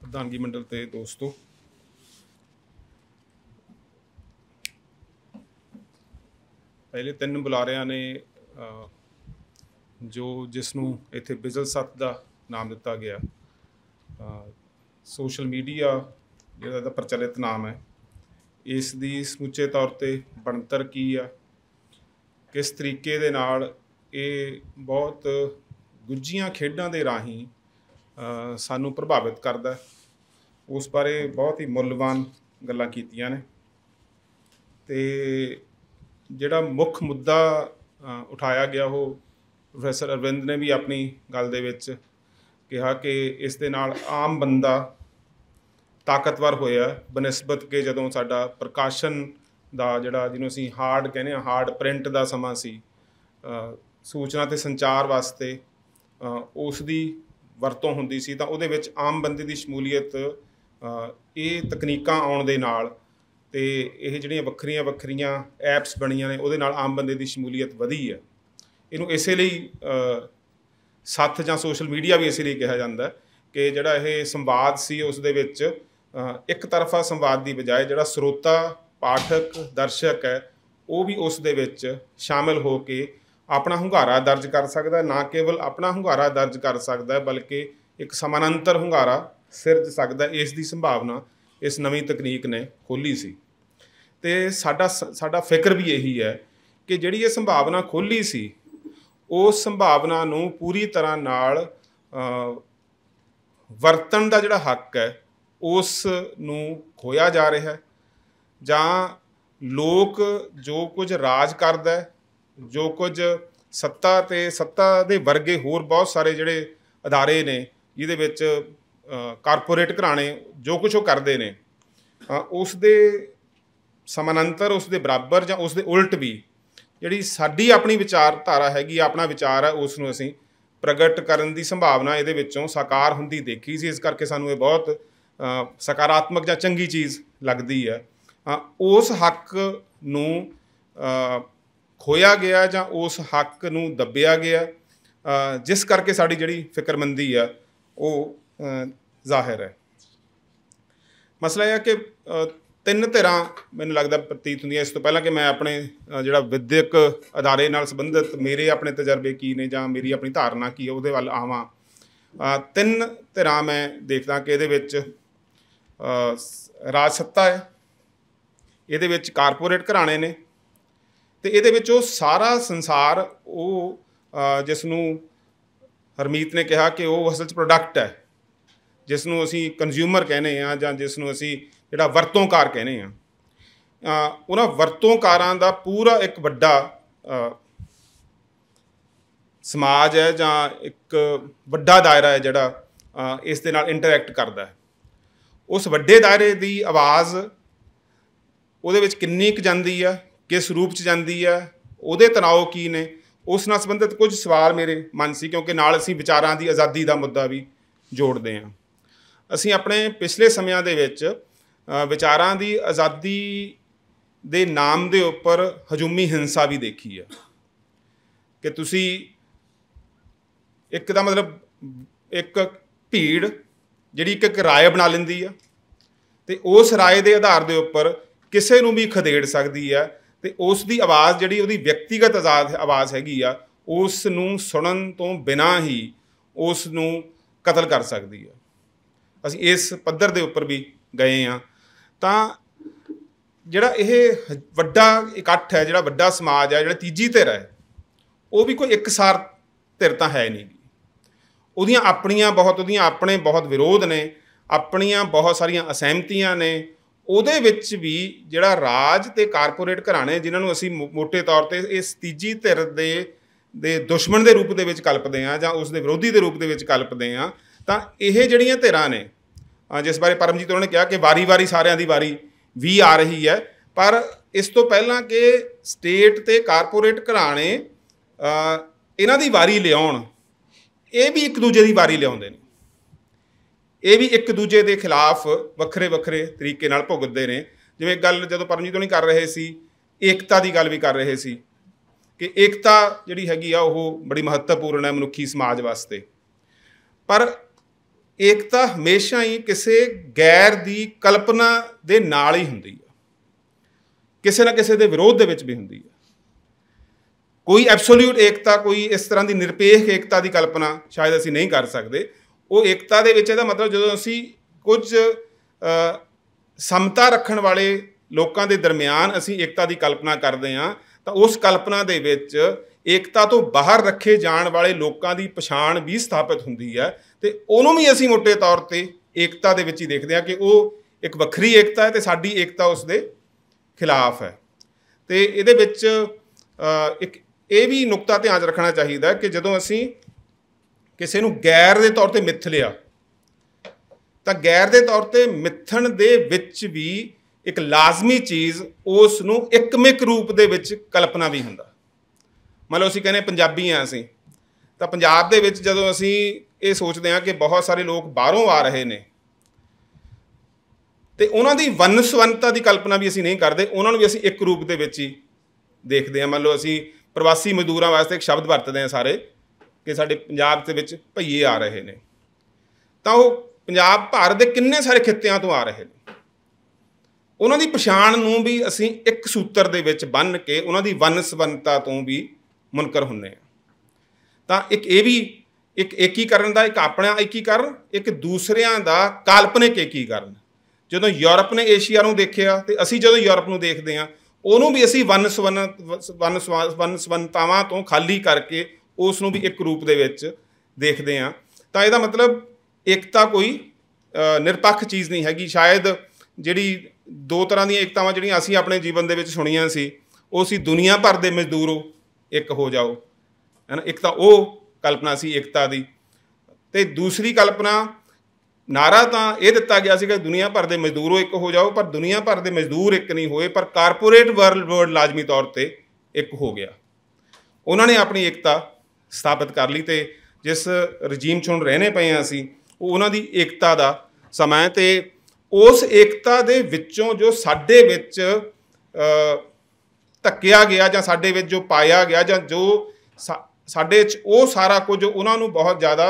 ਪ੍ਰਧਾਨਗੀ ਮੰਡਲ ਤੇ ਦੋਸਤੋ, ਪਹਿਲੇ ਤਿੰਨ ਬੁਲਾਰਿਆਂ ਨੇ ਜਿਸ ਨੂੰ ਇੱਥੇ ਬਿਜ਼ਲ ਸੱਤ ਦਾ ਨਾਮ ਦਿੱਤਾ ਗਿਆ, ਸੋਸ਼ਲ ਮੀਡੀਆ ਜਿਹੜਾ ਇਹਦਾ ਪ੍ਰਚਲਿਤ ਨਾਮ ਹੈ, ਇਸ ਦੀ ਸਮੁੱਚੇ ਤੌਰ 'ਤੇ ਬਣਤਰ ਕੀ ਆ, ਕਿਸ ਤਰੀਕੇ ਦੇ ਨਾਲ ਇਹ ਬਹੁਤ ਗੁੱਝੀਆਂ ਖੇਡਾਂ ਦੇ ਰਾਹੀਂ ਸਾਨੂੰ ਪ੍ਰਭਾਵਿਤ ਕਰਦਾ, ਉਸ ਬਾਰੇ ਬਹੁਤ ਹੀ ਮੁੱਲਵਾਨ ਗੱਲਾਂ ਕੀਤੀਆਂ ਨੇ। ਅਤੇ ਜਿਹੜਾ ਮੁੱਖ ਮੁੱਦਾ ਉਠਾਇਆ ਗਿਆ ਉਹ ਪ੍ਰੋਫੈਸਰ ਅਰਵਿੰਦ ਨੇ ਵੀ ਆਪਣੀ ਗੱਲ ਦੇ ਵਿੱਚ ਕਿਹਾ ਕਿ ਇਸ ਦੇ ਨਾਲ ਆਮ ਬੰਦਾ ਤਾਕਤਵਰ ਹੋਇਆ ਬਨਿਸਬਤ ਕਿ ਜਦੋਂ ਸਾਡਾ ਪ੍ਰਕਾਸ਼ਨ ਦਾ ਜਿਹੜਾ ਜਿਹਨੂੰ ਅਸੀਂ ਹਾਰਡ ਕਹਿੰਦੇ ਹਾਂ, ਹਾਰਡ ਪ੍ਰਿੰਟ ਦਾ ਸਮਾਂ ਸੀ, ਸੂਚਨਾ ਅਤੇ ਸੰਚਾਰ ਵਾਸਤੇ ਉਸ ਦੀ ਵਰਤੋਂ ਹੁੰਦੀ ਸੀ, ਤਾਂ ਉਹਦੇ ਵਿੱਚ ਆਮ ਬੰਦੇ ਦੀ ਸ਼ਮੂਲੀਅਤ ਇਹ ਤਕਨੀਕਾਂ ਆਉਣ ਦੇ ਨਾਲ ਅਤੇ ਇਹ ਜਿਹੜੀਆਂ ਵੱਖਰੀਆਂ ਵੱਖਰੀਆਂ ਐਪਸ ਬਣੀਆਂ ਨੇ ਉਹਦੇ ਨਾਲ ਆਮ ਬੰਦੇ ਦੀ ਸ਼ਮੂਲੀਅਤ ਵਧੀ ਹੈ। ਇਹਨੂੰ ਇਸੇ ਲਈ ਸੱਥ ਜਾਂ ਸੋਸ਼ਲ ਮੀਡੀਆ ਵੀ ਇਸੇ ਲਈ ਕਿਹਾ ਜਾਂਦਾ ਕਿ ਜਿਹੜਾ ਇਹ ਸੰਵਾਦ ਸੀ ਉਸ ਦੇ ਵਿੱਚ ਇੱਕ ਤਰਫਾ ਸੰਵਾਦ ਦੀ ਬਜਾਏ ਜਿਹੜਾ ਸਰੋਤਾ, ਪਾਠਕ, ਦਰਸ਼ਕ ਹੈ ਉਹ ਵੀ ਉਸ ਦੇ ਵਿੱਚ ਸ਼ਾਮਿਲ ਹੋ ਕੇ ਆਪਣਾ ਹੁੰਗਾਰਾ ਦਰਜ ਕਰ ਸਕਦਾ। ਨਾ ਕੇਵਲ ਆਪਣਾ ਹੁੰਗਾਰਾ ਦਰਜ ਕਰ ਸਕਦਾ ਬਲਕਿ ਇੱਕ ਸਮਾਨਾਂਤਰ ਹੁੰਗਾਰਾ ਸਿਰਜ ਸਕਦਾ। ਇਸ ਦੀ ਸੰਭਾਵਨਾ ਇਸ ਨਵੀਂ ਤਕਨੀਕ ਨੇ ਖੋਲ੍ਹੀ ਸੀ ਅਤੇ ਸਾਡਾ ਫਿਕਰ ਵੀ ਇਹੀ ਹੈ ਕਿ ਜਿਹੜੀ ਇਹ ਸੰਭਾਵਨਾ ਖੋਲ੍ਹੀ ਸੀ ਉਸ ਸੰਭਾਵਨਾ ਨੂੰ ਪੂਰੀ ਤਰ੍ਹਾਂ ਨਾਲ ਵਰਤਣ ਦਾ ਜਿਹੜਾ ਹੱਕ ਹੈ ਉਸ ਨੂੰ ਖੋਇਆ ਜਾ ਰਿਹਾ, ਜਾਂ ਲੋਕ ਜੋ ਕੁਝ ਰਾਜ ਕਰਦਾ, ਜੋ ਕੁਝ ਸੱਤਾ ਅਤੇ ਸੱਤਾ ਦੇ ਵਰਗੇ ਹੋਰ ਬਹੁਤ ਸਾਰੇ ਜਿਹੜੇ ਅਦਾਰੇ ਨੇ ਜਿਹਦੇ ਵਿੱਚ ਕਾਰਪੋਰੇਟ ਘਰਾਣੇ ਜੋ ਕੁਛ ਉਹ ਕਰਦੇ ਨੇ, ਉਸ ਦੇ ਸਮਾਨਾਂਤਰ, ਉਸ ਦੇ ਬਰਾਬਰ ਜਾਂ ਉਸ ਦੇ ਉਲਟ ਵੀ ਜਿਹੜੀ ਸਾਡੀ ਆਪਣੀ ਵਿਚਾਰਧਾਰਾ ਹੈਗੀ, ਆਪਣਾ ਵਿਚਾਰ ਹੈ, ਉਸ ਨੂੰ ਅਸੀਂ ਪ੍ਰਗਟ ਕਰਨ ਦੀ ਸੰਭਾਵਨਾ ਇਹਦੇ ਵਿੱਚੋਂ ਸਾਕਾਰ ਹੁੰਦੀ ਦੇਖੀ ਸੀ। ਇਸ ਕਰਕੇ ਸਾਨੂੰ ਇਹ ਬਹੁਤ ਸਕਾਰਾਤਮਕ ਜਾਂ ਚੰਗੀ ਚੀਜ਼ ਲੱਗਦੀ ਹੈ। ਉਸ ਹੱਕ ਨੂੰ ਖੋਇਆ ਗਿਆ ਜਾਂ ਉਸ ਹੱਕ ਨੂੰ ਦੱਬਿਆ ਗਿਆ, ਜਿਸ ਕਰਕੇ ਸਾਡੀ ਜਿਹੜੀ ਫਿਕਰਮੰਦੀ ਆ ਉਹ ਜ਼ਾਹਿਰ ਹੈ। ਮਸਲਾ ਇਹ ਹੈ ਕਿ ਤਿੰਨ ਧਿਰਾਂ ਮੈਨੂੰ ਲੱਗਦਾ ਪ੍ਰਤੀਤ ਹੁੰਦੀਆਂ। ਇਸ ਤੋਂ ਪਹਿਲਾਂ ਕਿ ਮੈਂ ਆਪਣੇ ਜਿਹੜਾ ਵਿੱਦਿਅਕ ਅਦਾਰੇ ਨਾਲ ਸੰਬੰਧਿਤ ਮੇਰੇ ਆਪਣੇ ਤਜਰਬੇ ਕੀ ਨੇ ਜਾਂ ਮੇਰੀ ਆਪਣੀ ਧਾਰਨਾ ਕੀ ਹੈ ਉਹਦੇ ਵੱਲ ਆਵਾਂ, ਤਿੰਨ ਧਿਰਾਂ ਮੈਂ ਦੇਖਦਾ ਕਿ ਇਹਦੇ ਵਿੱਚ ਰਾਜ ਸੱਤਾ ਹੈ, ਇਹਦੇ ਵਿੱਚ ਕਾਰਪੋਰੇਟ ਘਰਾਣੇ ਨੇ, ਅਤੇ ਇਹਦੇ ਵਿੱਚ ਉਹ ਸਾਰਾ ਸੰਸਾਰ ਉਹ ਜਿਸ ਨੂੰ ਹਰਮੀਤ ਨੇ ਕਿਹਾ ਕਿ ਉਹ ਅਸਲ 'ਚ ਪ੍ਰੋਡਕਟ ਹੈ, ਜਿਸ ਨੂੰ ਅਸੀਂ ਕੰਜ਼ਿਊਮਰ ਕਹਿੰਦੇ ਹਾਂ ਜਾਂ ਜਿਸ ਨੂੰ ਅਸੀਂ ਜਿਹੜਾ ਵਰਤੋਂਕਾਰ ਕਹਿੰਦੇ ਹਾਂ, ਉਹਨਾਂ ਵਰਤੋਂਕਾਰਾਂ ਦਾ ਪੂਰਾ ਇੱਕ ਵੱਡਾ ਸਮਾਜ ਹੈ ਜਾਂ ਇੱਕ ਵੱਡਾ ਦਾਇਰਾ ਹੈ ਜਿਹੜਾ ਇਸ ਦੇ ਨਾਲ ਇੰਟਰੈਕਟ ਕਰਦਾ ਹੈ। ਉਸ ਵੱਡੇ ਦਾਇਰੇ ਦੀ ਆਵਾਜ਼ ਉਹਦੇ ਵਿੱਚ ਕਿੰਨੀ ਕੁ ਜਾਂਦੀ ਆ, ਕਿਸ ਰੂਪ 'ਚ ਜਾਂਦੀ ਆ, ਉਹਦੇ ਤਣਾਅ ਕੀ ਨੇ, ਉਸ ਨਾਲ ਸੰਬੰਧਿਤ ਕੁਝ ਸਵਾਲ ਮੇਰੇ ਮਨ ਸੀ, ਕਿਉਂਕਿ ਨਾਲ ਅਸੀਂ ਵਿਚਾਰਾਂ ਦੀ ਆਜ਼ਾਦੀ ਦਾ ਮੁੱਦਾ ਵੀ ਜੋੜਦੇ ਹਾਂ। ਅਸੀਂ ਆਪਣੇ ਪਿਛਲੇ ਸਮਿਆਂ ਦੇ ਵਿੱਚ ਵਿਚਾਰਾਂ ਦੀ ਆਜ਼ਾਦੀ ਦੇ ਨਾਮ ਦੇ ਉੱਪਰ ਹਜੂਮੀ ਹਿੰਸਾ ਵੀ ਦੇਖੀ ਹੈ ਕਿ ਤੁਸੀਂ ਇੱਕ ਦਾ ਮਤਲਬ ਇੱਕ ਭੀੜ ਜਿਹੜੀ ਇੱਕ ਰਾਏ ਬਣਾ ਲੈਂਦੀ ਆ ਅਤੇ ਉਸ ਰਾਏ ਦੇ ਆਧਾਰ ਦੇ ਉੱਪਰ ਕਿਸੇ ਨੂੰ ਵੀ ਖਦੇੜ ਸਕਦੀ ਆ ਅਤੇ ਉਸ ਦੀ ਆਵਾਜ਼ ਜਿਹੜੀ ਉਹਦੀ ਵਿਅਕਤੀਗਤ ਆਵਾਜ਼ ਹੈਗੀ ਆ ਉਸ ਨੂੰ ਸੁਣਨ ਤੋਂ ਬਿਨਾਂ ਹੀ ਉਸ ਨੂੰ ਕਤਲ ਕਰ ਸਕਦੀ ਆ। ਅਸੀਂ ਇਸ ਪੱਧਰ ਦੇ ਉੱਪਰ ਵੀ ਗਏ ਹਾਂ। ਤਾਂ ਜਿਹੜਾ ਇਹ ਵੱਡਾ ਇਕੱਠ ਹੈ, ਜਿਹੜਾ ਵੱਡਾ ਸਮਾਜ ਹੈ, ਜਿਹੜਾ ਤੀਜੀ ਧਿਰ ਹੈ, ਉਹ ਵੀ ਕੋਈ ਇੱਕਸਾਰ ਧਿਰ ਤਾਂ ਹੈ ਨਹੀਂ। ਉਹਦੀਆਂ ਆਪਣੇ ਬਹੁਤ ਵਿਰੋਧ ਨੇ, ਆਪਣੀਆਂ ਬਹੁਤ ਸਾਰੀਆਂ ਅਸਹਿਮਤੀਆਂ ਨੇ। ਉਹਦੇ ਵਿੱਚ ਵੀ ਜਿਹੜਾ ਰਾਜ ਅਤੇ ਕਾਰਪੋਰੇਟ ਘਰਾਣੇ ਜਿਨ੍ਹਾਂ ਨੂੰ ਅਸੀਂ ਮੋਟੇ ਤੌਰ 'ਤੇ ਇਸ ਤੀਜੀ ਧਿਰ ਦੇ ਦੁਸ਼ਮਣ ਦੇ ਰੂਪ ਦੇ ਵਿੱਚ ਕਲਪਦੇ ਹਾਂ ਜਾਂ ਉਸ ਦੇ ਵਿਰੋਧੀ ਦੇ ਰੂਪ ਦੇ ਵਿੱਚ ਕਲਪਦੇ ਹਾਂ, ਤਾਂ ਇਹ ਜਿਹੜੀਆਂ ਧਿਰਾਂ ਨੇ, ਜਿਸ ਬਾਰੇ ਪਰਮਜੀਤ ਉਹਨਾਂ ਨੇ ਕਿਹਾ ਕਿ ਵਾਰੀ ਸਾਰਿਆਂ ਦੀ ਵਾਰੀ ਵੀ ਆ ਰਹੀ ਹੈ, ਪਰ ਇਸ ਤੋਂ ਪਹਿਲਾਂ ਕਿ ਸਟੇਟ ਅਤੇ ਕਾਰਪੋਰੇਟ ਘਰਾਣੇ ਇਹਨਾਂ ਦੀ ਵਾਰੀ ਲਿਆਉਣ, ਇਹ ਵੀ ਇੱਕ ਦੂਜੇ ਦੀ ਵਾਰੀ ਲਿਆਉਂਦੇ ਨੇ। ਇਹ ਵੀ ਇੱਕ ਦੂਜੇ ਦੇ ਖਿਲਾਫ ਵੱਖਰੇ ਵੱਖਰੇ ਤਰੀਕੇ ਨਾਲ ਭੁਗਤਦੇ ਨੇ। ਜਿਵੇਂ ਗੱਲ ਜਦੋਂ ਪਰਮਜੀਤ ਹੋਣੀ ਕਰ ਰਹੇ ਸੀ, ਏਕਤਾ ਦੀ ਗੱਲ ਵੀ ਕਰ ਰਹੇ ਸੀ ਕਿ ਏਕਤਾ ਜਿਹੜੀ ਹੈਗੀ ਆ ਉਹ ਬੜੀ ਮਹੱਤਵਪੂਰਨ ਹੈ ਮਨੁੱਖੀ ਸਮਾਜ ਵਾਸਤੇ। ਪਰ ਏਕਤਾ ਹਮੇਸ਼ਾ ਹੀ ਕਿਸੇ ਗੈਰ ਦੀ ਕਲਪਨਾ ਦੇ ਨਾਲ ਹੀ ਹੁੰਦੀ ਹੈ, ਕਿਸੇ ਨਾ ਕਿਸੇ ਦੇ ਵਿਰੋਧ ਦੇ ਵਿੱਚ ਵੀ ਹੁੰਦੀ ਹੈ। ਕੋਈ ਐਬਸੋਲਿਊਟ ਏਕਤਾ, ਕੋਈ ਇਸ ਤਰ੍ਹਾਂ ਦੀ ਨਿਰਪੇਖ ਏਕਤਾ ਦੀ ਕਲਪਨਾ ਸ਼ਾਇਦ ਅਸੀਂ ਨਹੀਂ ਕਰ ਸਕਦੇ। ਉਹ ਏਕਤਾ ਦੇ ਵਿੱਚ ਇਹਦਾ ਮਤਲਬ ਜਦੋਂ ਅਸੀਂ ਕੁਝ ਸਮਤਾ ਰੱਖਣ ਵਾਲੇ ਲੋਕਾਂ ਦੇ ਦਰਮਿਆਨ ਅਸੀਂ ਏਕਤਾ ਦੀ ਕਲਪਨਾ ਕਰਦੇ ਹਾਂ, ਤਾਂ ਉਸ ਕਲਪਨਾ ਦੇ ਵਿੱਚ ਏਕਤਾ ਤੋਂ ਬਾਹਰ ਰੱਖੇ ਜਾਣ ਵਾਲੇ ਲੋਕਾਂ ਦੀ ਪਛਾਣ ਵੀ ਸਥਾਪਿਤ ਹੁੰਦੀ ਹੈ, ਅਤੇ ਉਹਨੂੰ ਵੀ ਅਸੀਂ ਮੋਟੇ ਤੌਰ 'ਤੇ ਏਕਤਾ ਦੇ ਵਿੱਚ ਹੀ ਦੇਖਦੇ ਹਾਂ ਕਿ ਉਹ ਇੱਕ ਵੱਖਰੀ ਏਕਤਾ ਹੈ ਅਤੇ ਸਾਡੀ ਏਕਤਾ ਉਸ ਦੇ ਖਿਲਾਫ ਹੈ। ਅਤੇ ਇਹਦੇ ਵਿੱਚ ਇੱਕ ਇਹ ਵੀ ਨੁਕਤਾ ਧਿਆਨ 'ਚ ਰੱਖਣਾ ਚਾਹੀਦਾ ਕਿ ਜਦੋਂ ਅਸੀਂ ਕਿਸੇ ਨੂੰ ਗੈਰ ਦੇ ਤੌਰ 'ਤੇ ਮਿੱਥ ਲਿਆ, ਤਾਂ ਗੈਰ ਦੇ ਤੌਰ 'ਤੇ ਮਿੱਥਣ ਦੇ ਵਿੱਚ ਵੀ ਇੱਕ ਲਾਜ਼ਮੀ ਚੀਜ਼ ਉਸ ਨੂੰ ਇੱਕਮਿਕ ਰੂਪ ਦੇ ਵਿੱਚ ਕਲਪਨਾ ਵੀ ਹੁੰਦਾ। ਮੰਨ ਲਓ ਅਸੀਂ ਕਹਿੰਦੇ ਪੰਜਾਬੀ ਹਾਂ ਅਸੀਂ, ਤਾਂ ਪੰਜਾਬ ਦੇ ਵਿੱਚ ਜਦੋਂ ਅਸੀਂ ਇਹ ਸੋਚਦੇ ਹਾਂ ਕਿ ਬਹੁਤ ਸਾਰੇ ਲੋਕ ਬਾਹਰੋਂ ਆ ਰਹੇ ਨੇ, ਅਤੇ ਉਹਨਾਂ ਦੀ ਵੰਨ ਸੁਵੰਨਤਾ ਦੀ ਕਲਪਨਾ ਵੀ ਅਸੀਂ ਨਹੀਂ ਕਰਦੇ, ਉਹਨਾਂ ਨੂੰ ਵੀ ਅਸੀਂ ਇੱਕ ਰੂਪ ਦੇ ਵਿੱਚ ਹੀ ਦੇਖਦੇ ਹਾਂ। ਮੰਨ ਲਓ ਅਸੀਂ ਪ੍ਰਵਾਸੀ ਮਜ਼ਦੂਰਾਂ ਵਾਸਤੇ ਇੱਕ ਸ਼ਬਦ ਵਰਤਦੇ ਹਾਂ ਸਾਰੇ, ਕਿ ਸਾਡੇ ਪੰਜਾਬ ਦੇ ਵਿੱਚ ਭਈਏ ਆ ਰਹੇ ਨੇ, ਤਾਂ ਉਹ ਪੰਜਾਬ ਭਾਰਤ ਦੇ ਕਿੰਨੇ ਸਾਰੇ ਖਿੱਤਿਆਂ ਤੋਂ ਆ ਰਹੇ ਨੇ। ਉਹਨਾਂ ਦੀ ਪਛਾਣ ਨੂੰ ਵੀ ਅਸੀਂ ਇੱਕ ਸੂਤਰ ਦੇ ਵਿੱਚ ਬੰਨ੍ਹ ਕੇ ਉਹਨਾਂ ਦੀ ਵੰਨ ਸੁਵੰਨਤਾ ਤੋਂ ਵੀ ਮੁਨਕਰ ਹੁੰਦੇ ਹਾਂ। ਤਾਂ ਇੱਕ ਇਹ ਵੀ ਇੱਕ ਏਕੀਕਰਨ ਦਾ ਇੱਕ ਆਪਣਾ ਏਕੀਕਰਨ, ਇੱਕ ਦੂਸਰਿਆਂ ਦਾ ਕਾਲਪਨਿਕ ਏਕੀਕਰਨ। ਜਦੋਂ ਯੂਰਪ ਨੇ ਏਸ਼ੀਆ ਨੂੰ ਦੇਖਿਆ ਅਤੇ ਅਸੀਂ ਜਦੋਂ ਯੂਰਪ ਨੂੰ ਦੇਖਦੇ ਹਾਂ, ਉਹਨੂੰ ਵੀ ਅਸੀਂ ਵੰਨ ਸੁਵੰਨਤਾਵਾਂ ਤੋਂ ਖਾਲੀ ਕਰਕੇ ਉਸ ਨੂੰ ਵੀ ਇੱਕ ਰੂਪ ਦੇ ਵਿੱਚ ਦੇਖਦੇ ਹਾਂ। ਤਾਂ ਇਹਦਾ ਮਤਲਬ ਏਕਤਾ ਕੋਈ ਨਿਰਪੱਖ ਚੀਜ਼ ਨਹੀਂ ਹੈਗੀ। ਸ਼ਾਇਦ ਜਿਹੜੀ ਦੋ ਤਰ੍ਹਾਂ ਦੀਆਂ ਏਕਤਾਵਾਂ ਜਿਹੜੀਆਂ ਅਸੀਂ ਆਪਣੇ ਜੀਵਨ ਦੇ ਵਿੱਚ ਸੁਣੀਆਂ ਸੀ, ਉਹ ਸੀ ਦੁਨੀਆ ਭਰ ਦੇ ਮਜ਼ਦੂਰੋ ਇੱਕ ਹੋ ਜਾਓ, ਹੈ ਨਾ। ਇੱਕ ਤਾਂ ਉਹ ਕਲਪਨਾ ਸੀ ਏਕਤਾ ਦੀ, ਅਤੇ ਦੂਸਰੀ ਕਲਪਨਾ, ਨਾਅਰਾ ਤਾਂ ਇਹ ਦਿੱਤਾ ਗਿਆ ਸੀਗਾ ਦੁਨੀਆ ਭਰ ਦੇ ਮਜ਼ਦੂਰੋ ਇੱਕ ਹੋ ਜਾਓ, ਪਰ ਦੁਨੀਆ ਭਰ ਦੇ ਮਜ਼ਦੂਰ ਇੱਕ ਨਹੀਂ ਹੋਏ, ਪਰ ਕਾਰਪੋਰੇਟ ਵਰਲਡ ਲਾਜ਼ਮੀ ਤੌਰ 'ਤੇ ਇੱਕ ਹੋ ਗਿਆ। ਉਹਨਾਂ ਨੇ ਆਪਣੀ ਏਕਤਾ ਸਥਾਪਿਤ ਕਰ ਲਈ, ਅਤੇ ਜਿਸ ਰਜੀਮ 'ਚ ਹੁਣ ਰਹਿਣੇ ਪਏ ਹਾਂ ਅਸੀਂ, ਉਹ ਉਹਨਾਂ ਦੀ ਏਕਤਾ ਦਾ ਸਮਾਂ ਹੈ। ਅਤੇ ਉਸ ਏਕਤਾ ਦੇ ਵਿੱਚੋਂ ਜੋ ਸਾਡੇ ਵਿੱਚ ਧੱਕਿਆ ਗਿਆ ਜਾਂ ਸਾਡੇ ਵਿੱਚ ਜੋ ਪਾਇਆ ਗਿਆ ਜਾਂ ਜੋ ਸਾਡੇ 'ਚ ਉਹ ਸਾਰਾ ਕੁਝ ਉਹਨਾਂ ਨੂੰ ਬਹੁਤ ਜ਼ਿਆਦਾ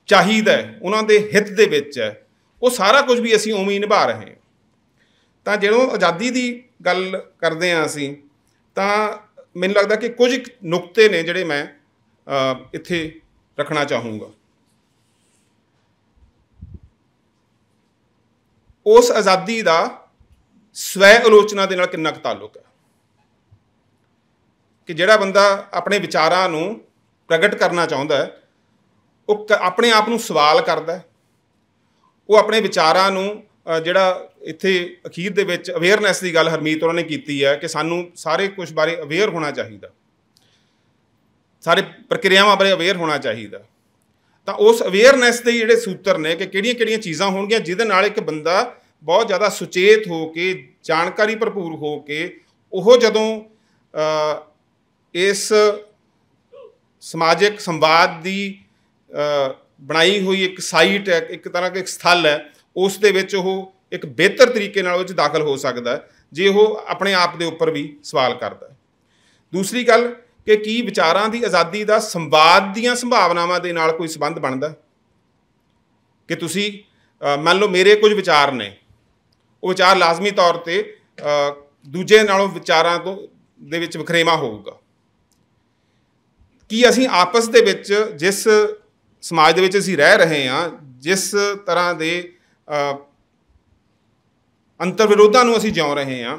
ਚਾਹੀਦਾ ਹੈ, ਉਹਨਾਂ ਦੇ ਹਿੱਤ ਦੇ ਵਿੱਚ ਹੈ, ਉਹ ਸਾਰਾ ਕੁਝ ਵੀ ਅਸੀਂ ਉਵੇਂ ਹੀ ਨਿਭਾ ਰਹੇ ਹਾਂ। ਤਾਂ ਜਦੋਂ ਆਜ਼ਾਦੀ ਦੀ ਗੱਲ ਕਰਦੇ ਹਾਂ ਅਸੀਂ, ਤਾਂ ਮੈਨੂੰ ਲੱਗਦਾ ਕਿ ਕੁਝ ਨੁਕਤੇ ਨੇ ਜਿਹੜੇ ਮੈਂ ਇੱਥੇ ਰੱਖਣਾ ਚਾਹੂੰਗਾ। ਉਸ ਆਜ਼ਾਦੀ ਦਾ ਸਵੈ ਆਲੋਚਨਾ ਦੇ ਨਾਲ ਕਿੰਨਾ ਕੁ ਤਾਲੁਕ ਹੈ, ਕਿ ਜਿਹੜਾ ਬੰਦਾ ਆਪਣੇ ਵਿਚਾਰਾਂ ਨੂੰ ਪ੍ਰਗਟ ਕਰਨਾ ਚਾਹੁੰਦਾ ਹੈ, ਉਹ ਆਪਣੇ ਆਪ ਨੂੰ ਸਵਾਲ ਕਰਦਾ, ਉਹ ਆਪਣੇ ਵਿਚਾਰਾਂ ਨੂੰ ਜਿਹੜਾ ਇੱਥੇ ਅਖੀਰ ਦੇ ਵਿੱਚ ਅਵੇਅਰਨੈਸ ਦੀ ਗੱਲ ਹਰਮੀਤ ਉਹਨਾਂ ਨੇ ਕੀਤੀ ਹੈ ਕਿ ਸਾਨੂੰ ਸਾਰੇ ਕੁਝ ਬਾਰੇ ਅਵੇਅਰ ਹੋਣਾ ਚਾਹੀਦਾ, ਸਾਰੇ ਪ੍ਰਕਿਰਿਆਵਾਂ ਬਾਰੇ ਅਵੇਅਰ ਹੋਣਾ ਚਾਹੀਦਾ। ਤਾਂ ਉਸ ਅਵੇਅਰਨੈਸ ਦੇ ਜਿਹੜੇ ਸੂਤਰ ਨੇ ਕਿ ਕਿਹੜੀਆਂ ਕਿਹੜੀਆਂ ਚੀਜ਼ਾਂ ਹੋਣਗੀਆਂ ਜਿਹਦੇ ਨਾਲ ਇੱਕ ਬੰਦਾ ਬਹੁਤ ਜ਼ਿਆਦਾ ਸੁਚੇਤ ਹੋ ਕੇ, ਜਾਣਕਾਰੀ ਭਰਪੂਰ ਹੋ ਕੇ, ਉਹ ਜਦੋਂ ਇਸ ਸਮਾਜਿਕ ਸੰਵਾਦ ਦੀ ਬਣਾਈ ਹੋਈ ਇੱਕ ਸਾਈਟ ਹੈ, ਇੱਕ ਤਰ੍ਹਾਂ ਦਾ ਇੱਕ ਸਥਲ ਹੈ, ਉਸ ਦੇ ਵਿੱਚ ਉਹ ਇੱਕ ਬਿਹਤਰ ਤਰੀਕੇ ਨਾਲ ਉਹ 'ਚ ਦਾਖਲ ਹੋ ਸਕਦਾ ਜੇ ਉਹ ਆਪਣੇ ਆਪ ਦੇ ਉੱਪਰ ਵੀ ਸਵਾਲ ਕਰਦਾ। ਦੂਸਰੀ ਗੱਲ ਕਿ ਕੀ ਵਿਚਾਰਾਂ ਦੀ ਆਜ਼ਾਦੀ ਦਾ ਸੰਵਾਦ ਦੀਆਂ ਸੰਭਾਵਨਾਵਾਂ ਦੇ ਨਾਲ ਕੋਈ ਸੰਬੰਧ ਬਣਦਾ, ਕਿ ਤੁਸੀਂ ਮੰਨ ਲਓ ਮੇਰੇ ਕੁਝ ਵਿਚਾਰ ਨੇ, ਉਹ ਵਿਚਾਰ ਲਾਜ਼ਮੀ ਤੌਰ 'ਤੇ ਦੂਜੇ ਨਾਲੋਂ ਵਿਚਾਰਾਂ ਤੋਂ ਦੇ ਵਿੱਚ ਵਖਰੇਵਾਂ ਹੋਊਗਾ। ਕੀ ਅਸੀਂ ਆਪਸ ਦੇ ਵਿੱਚ ਜਿਸ ਸਮਾਜ ਦੇ ਵਿੱਚ ਅਸੀਂ ਰਹਿ ਰਹੇ ਹਾਂ, ਜਿਸ ਤਰ੍ਹਾਂ ਦੇ ਅੰਤਰ ਵਿਰੋਧਾਂ ਨੂੰ ਅਸੀਂ ਜਿਉਂ ਰਹੇ ਹਾਂ,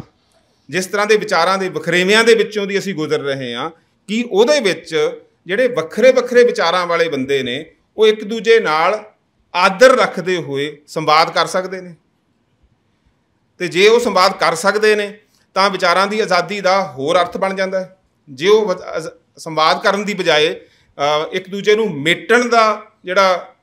ਜਿਸ ਤਰ੍ਹਾਂ ਦੇ ਵਿਚਾਰਾਂ ਦੇ ਵਖਰੇਵਿਆਂ ਦੇ ਵਿੱਚੋਂ ਦੀ ਅਸੀਂ ਗੁਜ਼ਰ ਰਹੇ ਹਾਂ, ਕੀ ਉਹਦੇ ਵਿੱਚ ਜਿਹੜੇ ਵੱਖਰੇ ਵੱਖਰੇ ਵਿਚਾਰਾਂ ਵਾਲੇ ਬੰਦੇ ਨੇ ਉਹ ਇੱਕ ਦੂਜੇ ਨਾਲ ਆਦਰ ਰੱਖਦੇ ਹੋਏ ਸੰਵਾਦ ਕਰ ਸਕਦੇ ਨੇ? ਅਤੇ ਜੇ ਉਹ ਸੰਵਾਦ ਕਰ ਸਕਦੇ ਨੇ ਤਾਂ ਵਿਚਾਰਾਂ ਦੀ ਆਜ਼ਾਦੀ ਦਾ ਹੋਰ ਅਰਥ ਬਣ ਜਾਂਦਾ ਹੈ। ਜੇ ਉਹ ਸੰਵਾਦ ਕਰਨ ਦੀ ਬਜਾਏ ਇੱਕ ਦੂਜੇ ਨੂੰ ਮੇਟਣ ਦਾ ਜਿਹੜਾ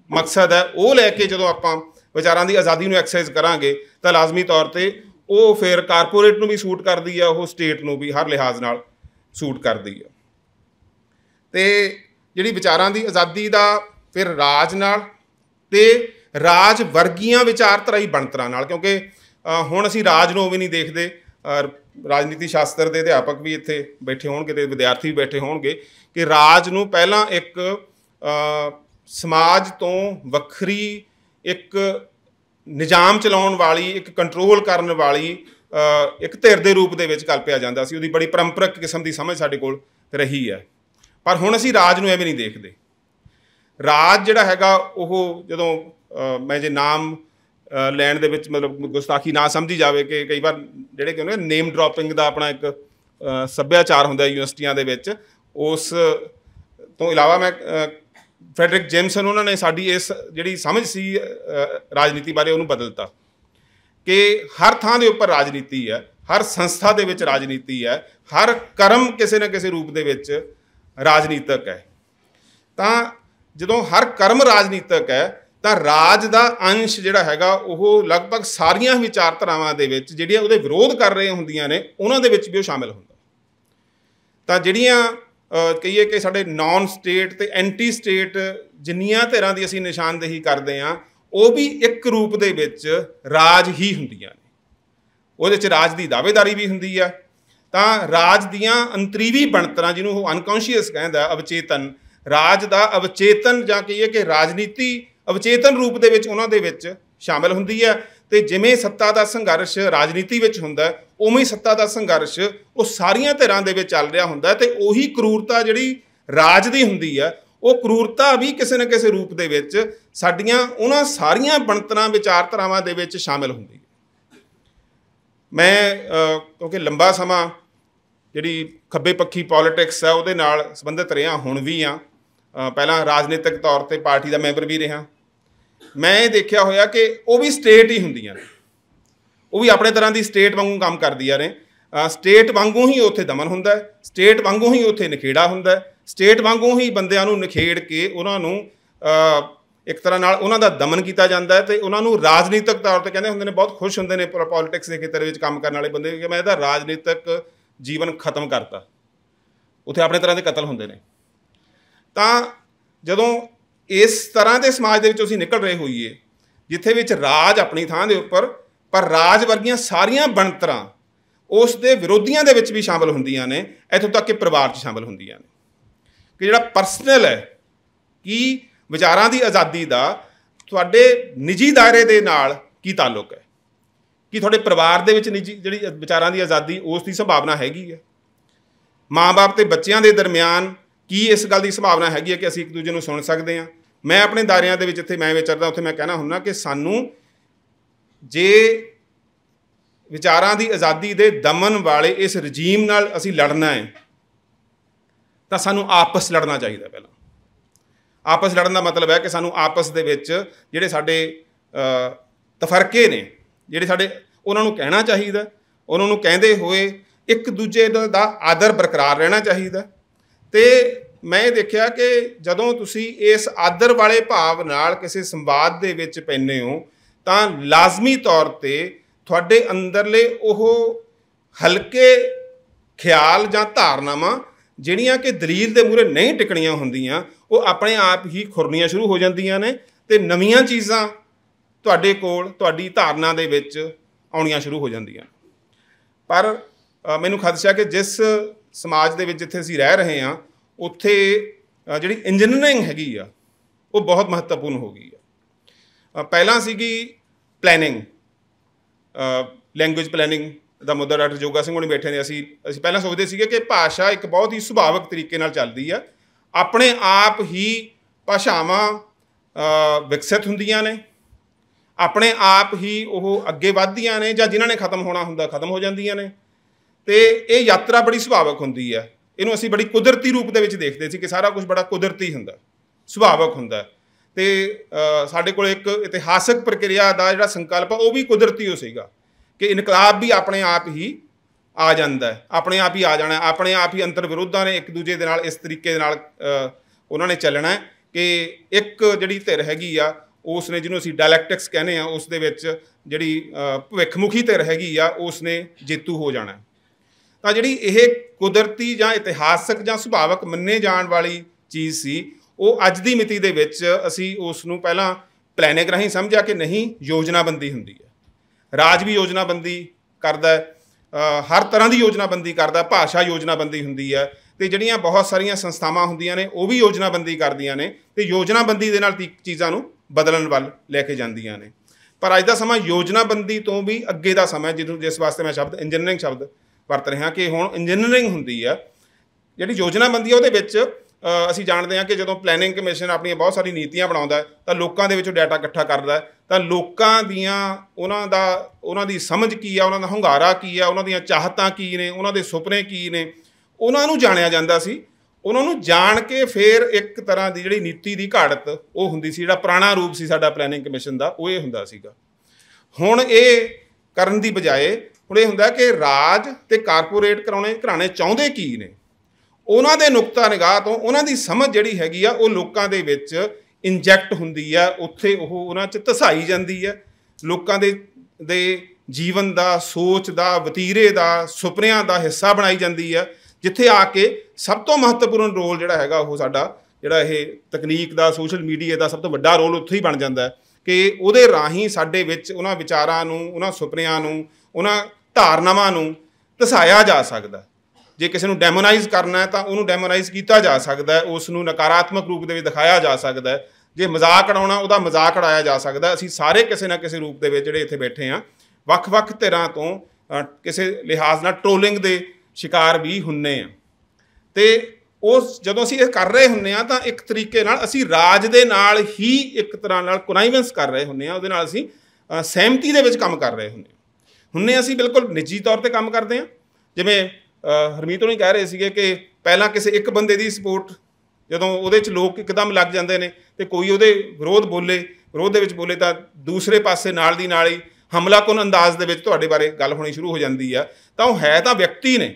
ਮਕਸਦ ਹੈ ਉਹ ਲੈ ਕੇ ਜਦੋਂ ਆਪਾਂ ਵਿਚਾਰਾਂ ਦੀ ਆਜ਼ਾਦੀ ਨੂੰ ਐਕਸਰਸਾਈਜ਼ ਕਰਾਂਗੇ, ਤਾਂ ਲਾਜ਼ਮੀ ਤੌਰ 'ਤੇ ਉਹ ਫਿਰ ਕਾਰਪੋਰੇਟ ਨੂੰ ਵੀ ਸੂਟ ਕਰਦੀ ਹੈ, ਉਹ ਸਟੇਟ ਨੂੰ ਵੀ ਹਰ ਲਿਹਾਜ਼ ਨਾਲ ਸੂਟ ਕਰਦੀ ਹੈ। ਅਤੇ ਜਿਹੜੀ ਵਿਚਾਰਾਂ ਦੀ ਆਜ਼ਾਦੀ ਦਾ ਫਿਰ ਰਾਜ ਨਾਲ ਅਤੇ ਰਾਜ ਵਰਗੀਆਂ ਵਿਚਾਰਧਾਰਾਈ ਬਣਤਰਾਂ ਨਾਲ, ਕਿਉਂਕਿ ਹੁਣ ਅਸੀਂ ਰਾਜ ਨੂੰ ਉਹ ਵੀ ਨਹੀਂ ਦੇਖਦੇ, ਰਾਜਨੀਤੀ ਸ਼ਾਸਤਰ ਦੇ ਅਧਿਆਪਕ ਵੀ ਇੱਥੇ ਬੈਠੇ ਹੋਣਗੇ ਅਤੇ ਵਿਦਿਆਰਥੀ ਵੀ ਬੈਠੇ ਹੋਣਗੇ, ਕਿ ਰਾਜ ਨੂੰ ਪਹਿਲਾਂ ਇੱਕ समाज तो ਵੱਖਰੀ एक निजाम चलाउण वाली, एक कंट्रोल करन वाली एक धिर के रूप में कल्पिया जाता सी। उहदी बड़ी परंपरागत किस्म की समझ साडे कोल रही है। पर हुण असीं राज नूं एवें नहीं देखते। राज जिहड़ा हैगा ओह जदों मैं जे नाम लैण दे विच मतलब गुस्ताखी ना समझी जाए कि कई बार जिहड़े कि नेम ड्रॉपिंग का अपना एक सभ्याचार हुंदा यूनिवर्सिटियां दे विच। उस तो इलावा मैं फ्रैडरिक जेमसन उन्होंने साडी इस जिहड़ी समझ सी राजनीति बारे उहनूं बदलता कि हर थां दे उपर राजनीति है, हर संस्था दे विच राजनीति है, हर कर्म किसी न किसी रूप दे विच राजनीतिक है। तां जदों हर कर्म राजनीतिक है तां राज दा अंश जिहड़ा हैगा ओह लगभग सारियां विचारधारावां दे विच जिहड़ियां उहदे विरोध कर रहे हुंदियां ने उहनां दे विच भी शामिल हुंदा। तां जिहड़ियां कहीए कि साडे नॉन स्टेट ते एंटी स्टेट जिन्नियां धिरां दी असीं निशानदेही करदे हां ਉਹ भी एक रूप दे विच राज ही हुंदियां ने। ਉਹਦੇ 'ਚ राज की दावेदारी भी हुंदी है। तां राज दीयां अंतरीवी बनतरां जिन्हों ਉਹ अनकॉन्शियस कहंदा अवचेतन, राज का अवचेतन जां कहीए कि राजनीति अवचेतन रूप दे विच उहनां दे विच शामिल हुंदी है। ते जिवें सत्ता का संघर्ष राजनीति विच हुंदा उवें सत्ता का संघर्ष वो सारियां धिरां दे विच चल रहा हुंदा ते उही क्रूरता जिहड़ी राज दी हुंदी है वो क्रूरता भी किसी न किसी रूप दे विच साडियां उन्हां सारियां बनतरां विचारधारावां दे विच शामिल हुंदी है। मैं क्योंकि लंबा समा जिहड़ी खब्बे पक्षी पॉलिटिक्स है उहदे नाल संबंधित रहा, हुण भी हाँ, पहलां राजनीतिक तौर पर पार्टी का मैंबर भी रहा। मैं देखा होया कि वो भी स्टेट ही हुंदियां ने, वो भी अपने तरह की स्टेट वांगू काम करदियां ने। स्टेट वांगू ही उत्थे दमन हुंदा है, स्टेट वांगू ही उत्थे नखेड़ा हुंदा है, स्टेट वांगू ही बंदियां नूं नखेड़ के उन्हां नूं एक तरह नाल उन्हां दा दमन किया जाता है। तो उन्हां नूं राजनीतिक तौर पर कहंदे हुंदे ने, बहुत खुश हुंदे ने पॉलिटिक्स के खेतर विच काम करने वाले बंदे कि मैं इहदा राजनीतिक जीवन खत्म करता, उत्थे अपने तरह के कतल हुंदे ने। तां जदों इस तरह के समाज दे विच असीं निकल रहे होईए जिथे विच राज अपनी थां दे उपर पर राज वर्गियां सारियां बनतरां उस दे विरोधियां दे विच भी शामिल हुंदियां ने, इत्थों तक कि परिवार 'च शामिल हुंदियां ने। कि जिहड़ा परसनल है कि विचारां दी आज़ादी दा तुहाडे निजी दायरे दे नाल की ताल्लुक है, कि तुहाडे परिवार दे विच निजी जिहड़ी विचारां दी आज़ादी उस दी संभावना हैगी है। माँ बाप ते बच्चियां दे दरमियान की इस गल की संभावना हैगी है कि असीं एक दूजे नूं सुण सकदे हां। मैं अपने दायरिਆਂ ਦੇ ਵਿੱਚ ਜਿੱਥੇ मैं विचरदा उत्थे मैं कहना हुन्ना कि सानू जे विचारां दी आज़ादी दे दमन वाले इस रजीम नाल असीं लड़ना है तो सानू आपस लड़ना चाहिए। पहला आपस लड़न का मतलब है कि सानू आपस दे विच जिहड़े साडे तफरके ने जिहड़े साडे उन्हां नूं कहना चाहिए, उन्हां नूं कहंदे होए एक दूजे दा आदर बरकरार रहना चाहिए। तो मैं देखा कि जदों तुसी इस आदर वाले भाव नाल किसी संवाद दे विच पैने हो तां लाजमी तौर ते तुहाडे अंदरले ओह हल्के ख्याल जां धारनावां जिहड़ियां कि दलील दे मूहरे नहीं टिकणियां हुंदियां वो अपने आप ही खुरनियां शुरू हो जांदियां ने ते नवीआं चीज़ां तुहाडे कोल तुहाडी धारना दे विच आउणियां शुरू हो जांदियां। पर मैनूं खदशा कि जिस समाज दे विच जिथे असीं रह रहे हां उत्थे जिहड़ी इंजीनियरिंग हैगी आ वो बहुत महत्वपूर्ण हो गई है। पहलां सीगी प्लैनिंग, लैंगुएज प्लैनिंग ਦਾ ਮੁੱਦਾ ਡਾਕਟਰ ਜੋਗਾ ਸਿੰਘ ਹੋਣੀ ਬੈਠੇ ਨੇ। ਅਸੀਂ ਪਹਿਲਾਂ ਸੋਚਦੇ ਸੀਗੇ ਕਿ ਭਾਸ਼ਾ ਇੱਕ ਬਹੁਤ ਹੀ ਸੁਭਾਵਿਕ ਤਰੀਕੇ ਨਾਲ ਚੱਲਦੀ ਆ, ਆਪਣੇ ਆਪ ਹੀ ਭਾਸ਼ਾਵਾਂ ਵਿਕਸਿਤ ਹੁੰਦੀਆਂ ਨੇ, ਆਪਣੇ ਆਪ ਹੀ ਉਹ ਅੱਗੇ ਵੱਧਦੀਆਂ ਨੇ, ਜਾਂ ਜਿਨ੍ਹਾਂ ਨੇ ਖਤਮ ਹੋਣਾ ਹੁੰਦਾ ਖਤਮ ਹੋ ਜਾਂਦੀਆਂ ਨੇ। ਅਤੇ ਇਹ ਯਾਤਰਾ ਬੜੀ ਸੁਭਾਵਿਕ ਹੁੰਦੀ ਹੈ, ਇਹਨੂੰ ਅਸੀਂ ਬੜੀ ਕੁਦਰਤੀ ਰੂਪ ਦੇ ਵਿੱਚ ਦੇਖਦੇ ਸੀ ਕਿ ਸਾਰਾ ਕੁਝ ਬੜਾ ਕੁਦਰਤੀ ਹੁੰਦਾ, ਸੁਭਾਵਿਕ ਹੁੰਦਾ। ਅਤੇ ਸਾਡੇ ਕੋਲ ਇੱਕ ਇਤਿਹਾਸਕ ਪ੍ਰਕਿਰਿਆ ਦਾ ਜਿਹੜਾ ਸੰਕਲਪ ਆ ਉਹ ਵੀ ਕੁਦਰਤੀ ਹੋ ਸੀਗਾ कि इनकलाब भी अपने आप ही आ जाता है, अपने आप ही आ जाना, अपने आप ही अंतर विरोधां ने एक दूजे दे नाल इस तरीके दे नाल उन्होंने चलना है कि एक जिहड़ी धिर हैगी आ उसने जिन्होंने असीं डायलैक्टिक्स कहने आ उस दे विच जिहड़ी भविखमुखी धिर हैगी आ उसने जेतू हो जाना है। तां जिहड़ी इह कुदरती जां इतिहासक जां सुभाविक मन्ने जाण वाली चीज़ सी वो अज दी मिति दे विच असीं उस नूं पहलां प्लैनिंग राहीं समझिया कि नहीं योजनाबंदी हुंदी है। राज भी योजनाबंदी करदा है, हर तरह की योजनाबंदी करदा, भाषा योजनाबंदी हुंदी है। ਤੇ ਜਿਹੜੀਆਂ ਬਹੁਤ ਸਾਰੀਆਂ ਸੰਸਥਾਵਾਂ ਹੁੰਦੀਆਂ ਨੇ ਉਹ ਵੀ ਯੋਜਨਾਬੰਦੀ ਕਰਦੀਆਂ ਨੇ ਤੇ ਯੋਜਨਾਬੰਦੀ ਦੇ ਨਾਲ ਚੀਜ਼ਾਂ ਨੂੰ ਬਦਲਣ ਵੱਲ ਲੈ ਕੇ ਜਾਂਦੀਆਂ ਨੇ। ਪਰ ਅੱਜ ਦਾ ਸਮਾਂ ਯੋਜਨਾਬੰਦੀ ਤੋਂ ਵੀ ਅੱਗੇ ਦਾ ਸਮਾਂ, ਜਿਸ ਵਾਸਤੇ ਮੈਂ ਸ਼ਬਦ ਇੰਜੀਨੀਅਰਿੰਗ ਸ਼ਬਦ ਵਰਤ ਰਿਹਾ ਕਿ ਹੁਣ ਇੰਜੀਨੀਅਰਿੰਗ ਹੁੰਦੀ ਆ। ਜਿਹੜੀ ਯੋਜਨਾਬੰਦੀ ਆ ਉਹਦੇ ਵਿੱਚ ਅਸੀਂ ਜਾਣਦੇ ਹਾਂ ਕਿ ਜਦੋਂ ਪਲੈਨਿੰਗ ਕਮਿਸ਼ਨ ਆਪਣੀਆਂ ਬਹੁਤ ਸਾਰੀ ਨੀਤੀਆਂ ਬਣਾਉਂਦਾ ਤਾਂ ਲੋਕਾਂ ਦੇ ਵਿੱਚੋਂ ਡਾਟਾ ਇਕੱਠਾ ਕਰਦਾ, ਤਾਂ ਲੋਕਾਂ ਦੀਆਂ ਉਹਨਾਂ ਦੀ ਸਮਝ ਕੀ ਆ, ਉਹਨਾਂ ਦਾ ਹੁੰਗਾਰਾ ਕੀ ਆ, ਉਹਨਾਂ ਦੀਆਂ ਚਾਹਤਾਂ ਕੀ ਨੇ, ਉਹਨਾਂ ਦੇ ਸੁਪਨੇ ਕੀ ਨੇ, ਉਹਨਾਂ ਨੂੰ ਜਾਣਿਆ ਜਾਂਦਾ ਸੀ। ਉਹਨਾਂ ਨੂੰ ਜਾਣ ਕੇ ਫਿਰ ਇੱਕ ਤਰ੍ਹਾਂ ਦੀ ਜਿਹੜੀ ਨੀਤੀ ਦੀ ਘਾੜਤ ਉਹ ਹੁੰਦੀ ਸੀ। ਜਿਹੜਾ ਪੁਰਾਣਾ ਰੂਪ ਸੀ ਸਾਡਾ ਪਲੈਨਿੰਗ ਕਮਿਸ਼ਨ ਦਾ ਉਹ ਇਹ ਹੁੰਦਾ ਸੀਗਾ। ਹੁਣ ਇਹ ਕਰਨ ਦੀ ਬਜਾਏ ਹੁਣ ਇਹ ਹੁੰਦਾ ਕਿ ਰਾਜ ਤੇ ਕਾਰਪੋਰੇਟ ਘਰਾਣੇ ਚਾਹੁੰਦੇ ਕੀ ਨੇ, ਉਹਨਾਂ ਦੇ ਨੁਕਤਾ ਨਿਗਾਹ ਤੋਂ ਉਹਨਾਂ ਦੀ ਸਮਝ ਜਿਹੜੀ ਹੈਗੀ ਆ ਉਹ ਲੋਕਾਂ ਦੇ ਵਿੱਚ ਇੰਜੈਕਟ ਹੁੰਦੀ ਆ, ਉੱਥੇ ਉਹ ਉਹਨਾਂ 'ਚ ਧਸਾਈ ਜਾਂਦੀ ਹੈ। ਲੋਕਾਂ ਦੇ ਜੀਵਨ ਦਾ, ਸੋਚ ਦਾ, ਵਤੀਰੇ ਦਾ, ਸੁਪਨਿਆਂ ਦਾ ਹਿੱਸਾ ਬਣਾਈ ਜਾਂਦੀ ਆ, ਜਿੱਥੇ ਆ ਕੇ ਸਭ ਤੋਂ ਮਹੱਤਵਪੂਰਨ ਰੋਲ ਜਿਹੜਾ ਹੈਗਾ ਉਹ ਸਾਡਾ ਜਿਹੜਾ ਇਹ ਤਕਨੀਕ ਦਾ, ਸੋਸ਼ਲ ਮੀਡੀਆ ਦਾ ਸਭ ਤੋਂ ਵੱਡਾ ਰੋਲ ਉੱਥੇ ਹੀ ਬਣ ਜਾਂਦਾ ਹੈ ਕਿ ਉਹਦੇ ਰਾਹੀਂ ਸਾਡੇ ਵਿੱਚ ਉਹਨਾਂ ਵਿਚਾਰਾਂ ਨੂੰ, ਉਹਨਾਂ ਸੁਪਨਿਆਂ ਨੂੰ, ਉਹਨਾਂ ਧਾਰਨਾਵਾਂ ਨੂੰ ਧਸਾਇਆ ਜਾ ਸਕਦਾ। ਜੇ ਕਿਸੇ ਨੂੰ ਡੈਮੋਨਾਈਜ਼ ਕਰਨਾ ਹੈ ਤਾਂ ਉਹਨੂੰ ਡੈਮੋਨਾਈਜ਼ ਕੀਤਾ ਜਾ ਸਕਦਾ ਹੈ, ਉਸ ਨੂੰ ਨਕਾਰਾਤਮਕ ਰੂਪ ਦੇ ਵਿੱਚ ਦਿਖਾਇਆ ਜਾ ਸਕਦਾ ਹੈ। ਜੇ ਮਜ਼ਾਕ ਉਡਾਉਣਾ ਉਹਦਾ ਮਜ਼ਾਕ ਉਡਾਇਆ ਜਾ ਸਕਦਾ। ਅਸੀਂ ਸਾਰੇ ਕਿਸੇ ਨਾ ਕਿਸੇ ਰੂਪ ਦੇ ਵਿੱਚ ਜਿਹੜੇ ਇੱਥੇ ਬੈਠੇ ਹਾਂ ਵੱਖ-ਵੱਖ ਧਿਰਾਂ ਤੋਂ ਕਿਸੇ ਲਿਹਾਜ਼ ਨਾਲ ਟ੍ਰੋਲਿੰਗ ਦੇ ਸ਼ਿਕਾਰ ਵੀ ਹੁੰਨੇ ਆ। ਤੇ ਉਸ ਜਦੋਂ ਅਸੀਂ ਇਹ ਕਰ ਰਹੇ ਹੁੰਦੇ ਹਾਂ ਤਾਂ ਇੱਕ ਤਰੀਕੇ ਨਾਲ ਅਸੀਂ ਰਾਜ ਦੇ ਨਾਲ ਹੀ ਇੱਕ ਤਰ੍ਹਾਂ ਨਾਲ ਕੋਨਾਈਵੈਂਸ ਕਰ ਰਹੇ ਹੁੰਦੇ ਹਾਂ, ਉਹਦੇ ਨਾਲ ਅਸੀਂ ਸਹਿਮਤੀ ਦੇ ਵਿੱਚ ਕੰਮ ਕਰ ਰਹੇ ਹੁੰਦੇ ਅਸੀਂ ਬਿਲਕੁਲ ਨਿੱਜੀ ਤੌਰ 'ਤੇ ਕੰਮ ਕਰਦੇ ਹਾਂ। ਜਿਵੇਂ ਹਰਮੀਤ ਹੋਣੀ ਕਹਿ ਰਹੇ ਸੀਗੇ ਕਿ ਪਹਿਲਾਂ ਕਿਸੇ ਇੱਕ ਬੰਦੇ ਦੀ ਸਪੋਰਟ ਜਦੋਂ ਉਹਦੇ 'ਚ ਲੋਕ ਇੱਕਦਮ ਲੱਗ ਜਾਂਦੇ ਨੇ ਤੇ ਕੋਈ ਉਹਦੇ ਵਿਰੋਧ ਦੇ ਵਿੱਚ ਬੋਲੇ ਤਾਂ ਦੂਸਰੇ ਪਾਸੇ ਨਾਲ ਦੀ ਨਾਲ ਹੀ ਹਮਲਾਕੁਨ ਅੰਦਾਜ਼ ਦੇ ਵਿੱਚ ਤੁਹਾਡੇ ਬਾਰੇ ਗੱਲ ਹੋਣੀ ਸ਼ੁਰੂ ਹੋ ਜਾਂਦੀ ਆ। ਤਾਂ ਉਹ ਹੈ ਤਾਂ ਵਿਅਕਤੀ ਨੇ,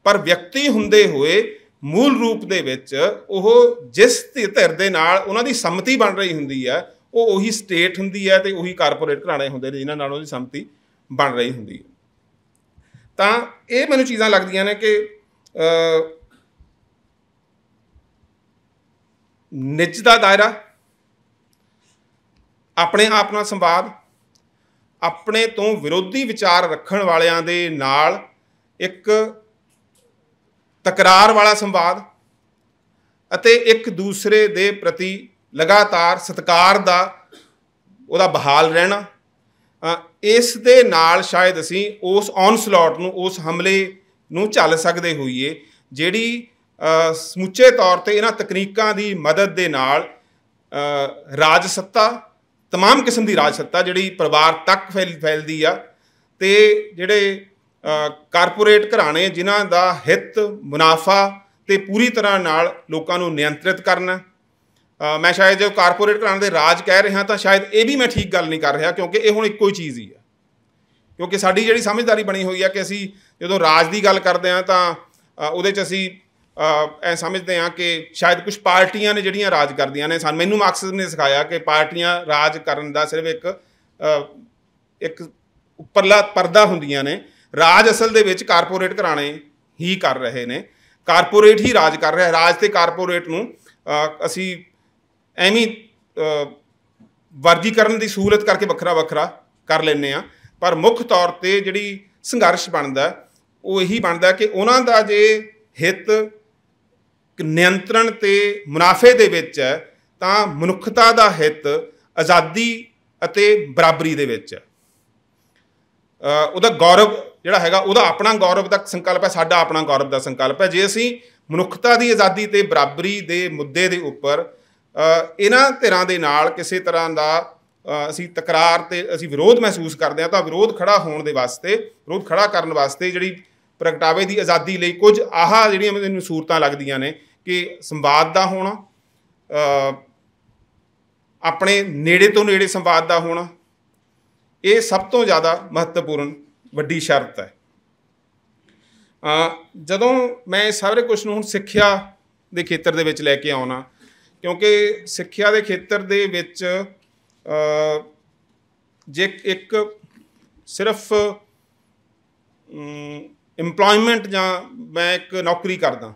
ਪਰ ਵਿਅਕਤੀ ਹੁੰਦੇ ਹੋਏ ਮੂਲ ਰੂਪ ਦੇ ਵਿੱਚ ਉਹ ਜਿਸ ਧਿਰ ਦੇ ਨਾਲ ਉਹਨਾਂ ਦੀ ਸੰਮਤੀ ਬਣ ਰਹੀ ਹੁੰਦੀ ਹੈ ਉਹ ਉਹੀ ਸਟੇਟ ਹੁੰਦੀ ਹੈ ਤੇ ਉਹੀ ਕਾਰਪੋਰੇਟ ਘਰਾਣੇ ਹੁੰਦੇ ਨੇ ਜਿਨ੍ਹਾਂ ਨਾਲ ਉਹਦੀ ਸੰਮਤੀ ਬਣ ਰਹੀ ਹੁੰਦੀ ਹੈ। ਤਾਂ ਇਹ ਮੈਨੂੰ ਚੀਜ਼ਾਂ ਲੱਗਦੀਆਂ ਨੇ ਕਿ ਨਿੱਜ ਦਾ ਦਾਇਰਾ, ਆਪਣੇ ਆਪ ਨਾਲ ਸੰਵਾਦ, ਆਪਣੇ ਤੋਂ ਵਿਰੋਧੀ ਵਿਚਾਰ ਰੱਖਣ ਵਾਲਿਆਂ ਦੇ ਨਾਲ ਇੱਕ ਤਕਰਾਰ ਵਾਲਾ ਸੰਵਾਦ ਅਤੇ ਇੱਕ ਦੂਸਰੇ ਦੇ ਪ੍ਰਤੀ ਲਗਾਤਾਰ ਸਤਿਕਾਰ ਦਾ ਉਹਦਾ ਬਹਾਲ ਰਹਿਣਾ, ਇਸ ਦੇ ਨਾਲ ਸ਼ਾਇਦ ਅਸੀਂ ਉਸ ਔਨਸਲੌਟ ਨੂੰ, ਉਸ ਹਮਲੇ ਨੂੰ ਝੱਲ ਸਕਦੇ ਹੋਈਏ ਜਿਹੜੀ ਸਮੁੱਚੇ ਤੌਰ 'ਤੇ ਇਹਨਾਂ ਤਕਨੀਕਾਂ ਦੀ ਮਦਦ ਦੇ ਨਾਲ ਰਾਜ ਸੱਤਾ, ਤਮਾਮ ਕਿਸਮ ਦੀ ਰਾਜ ਸੱਤਾ ਜਿਹੜੀ ਪਰਿਵਾਰ ਤੱਕ ਫੈਲਦੀ ਆ, ਤੇ ਜਿਹੜੇ ਕਾਰਪੋਰੇਟ ਘਰਾਣੇ ਜਿਨ੍ਹਾਂ ਦਾ ਹਿੱਤ ਮੁਨਾਫਾ ਤੇ ਪੂਰੀ ਤਰ੍ਹਾਂ ਨਾਲ ਲੋਕਾਂ ਨੂੰ ਨਿਯੰਤਰਿਤ ਕਰਨਾ। ਮੈਂ ਸ਼ਾਇਦ ਜੋ ਕਾਰਪੋਰੇਟ ਘਰਾਣੇ ਦੇ ਰਾਜ ਕਹਿ ਰਿਹਾ ਤਾਂ ਸ਼ਾਇਦ ਇਹ ਵੀ ਮੈਂ ਠੀਕ ਗੱਲ ਨਹੀਂ ਕਰ ਰਿਹਾ, ਕਿਉਂਕਿ ਇਹ ਹੁਣ ਇੱਕੋ ਹੀ ਚੀਜ਼ ਹੀ ਆ। ਕਿਉਂਕਿ ਸਾਡੀ ਜਿਹੜੀ ਸਮਝਦਾਰੀ ਬਣੀ ਹੋਈ ਆ ਕਿ ਅਸੀਂ ਜਦੋਂ ਰਾਜ ਦੀ ਗੱਲ ਕਰਦੇ ਹਾਂ ਤਾਂ ਉਹਦੇ 'ਚ ਅਸੀਂ ਐ ਸਮਝਦੇ ਹਾਂ ਕਿ ਸ਼ਾਇਦ ਕੁਛ ਪਾਰਟੀਆਂ ਨੇ ਜਿਹੜੀਆਂ ਰਾਜ ਕਰਦੀਆਂ ਨੇ। ਮੈਨੂੰ ਮਾਰਕਸਿਜ਼ਮ ਨੇ ਸਿਖਾਇਆ ਕਿ ਪਾਰਟੀਆਂ ਰਾਜ ਕਰਨ ਦਾ ਸਿਰਫ ਇੱਕ ਉੱਪਰਲਾ ਪਰਦਾ ਹੁੰਦੀਆਂ ਨੇ। ਰਾਜ ਅਸਲ ਦੇ ਵਿੱਚ ਕਾਰਪੋਰੇਟ ਘਰਾਣੇ ਹੀ ਕਰ ਰਹੇ ਨੇ, ਕਾਰਪੋਰੇਟ ਹੀ ਰਾਜ ਕਰ ਰਿਹਾ। ਰਾਜ ਤੇ ਕਾਰਪੋਰੇਟ ਨੂੰ ਅਸੀਂ ਐਵੇਂ ਵਰਗੀਕਰਨ ਦੀ ਸਹੂਲਤ ਕਰਕੇ ਵੱਖਰਾ ਵੱਖਰਾ ਕਰ ਲੈਂਦੇ ਹਾਂ, ਪਰ ਮੁੱਖ ਤੌਰ 'ਤੇ ਜਿਹੜੀ ਸੰਘਰਸ਼ ਬਣਦਾ ਉਹ ਇਹੀ ਬਣਦਾ ਕਿ ਉਹਨਾਂ ਦਾ ਜੇ ਹਿੱਤ ਨਿਯੰਤਰਣ ਤੇ ਮੁਨਾਫੇ ਦੇ ਵਿੱਚ ਹੈ ਤਾਂ ਮਨੁੱਖਤਾ ਦਾ ਹਿੱਤ ਆਜ਼ਾਦੀ ਅਤੇ ਬਰਾਬਰੀ ਦੇ ਵਿੱਚ ਹੈ। ਉਹਦਾ ਗੌਰਵ ਜਿਹੜਾ ਹੈਗਾ ਉਹਦਾ ਆਪਣਾ ਗੌਰਵ ਦਾ ਸੰਕਲਪ ਹੈ, ਸਾਡਾ ਆਪਣਾ ਗੌਰਵ ਦਾ ਸੰਕਲਪ ਹੈ। ਜੇ ਅਸੀਂ ਮਨੁੱਖਤਾ ਦੀ ਆਜ਼ਾਦੀ ਤੇ ਬਰਾਬਰੀ ਦੇ ਮੁੱਦੇ ਦੇ ਉੱਪਰ ਇਹਨਾਂ ਧਿਰਾਂ ਦੇ ਨਾਲ ਕਿਸੇ ਤਰ੍ਹਾਂ ਦਾ ਅਸੀਂ ਤਕਰਾਰ ਤੇ ਅਸੀਂ ਵਿਰੋਧ ਮਹਿਸੂਸ ਕਰਦੇ ਹਾਂ ਤਾਂ ਵਿਰੋਧ ਖੜਾ ਕਰਨ ਵਾਸਤੇ ਜਿਹੜੀ ਪ੍ਰਗਟਾਵੇ ਦੀ ਆਜ਼ਾਦੀ ਲਈ ਕੁਝ ਜਿਹੜੀਆਂ ਮੈਨੂੰ ਸੂਰਤਾਂ ਲੱਗਦੀਆਂ ਨੇ ਕਿ ਸੰਵਾਦ ਦਾ ਹੋਣਾ, ਆਪਣੇ ਨੇੜੇ ਤੋਂ ਨੇੜੇ ਸੰਵਾਦ ਦਾ ਹੋਣਾ, ਇਹ ਸਭ ਤੋਂ ਜ਼ਿਆਦਾ ਮਹੱਤਵਪੂਰਨ ਵੱਡੀ ਸ਼ਰਤ ਹੈ। ਜਦੋਂ ਮੈਂ ਸਾਰੇ ਕੁਛ ਨੂੰ ਹੁਣ ਸਿੱਖਿਆ ਦੇ ਖੇਤਰ ਦੇ ਵਿੱਚ ਲੈ ਕੇ ਆਉਣਾ, ਕਿਉਂਕਿ ਸਿੱਖਿਆ ਦੇ ਖੇਤਰ ਦੇ ਵਿੱਚ ਜੇ ਇੱਕ ਸਿਰਫ ਇੰਪਲੋਇਮੈਂਟ ਜਾਂ ਮੈਂ ਇੱਕ ਨੌਕਰੀ ਕਰਦਾ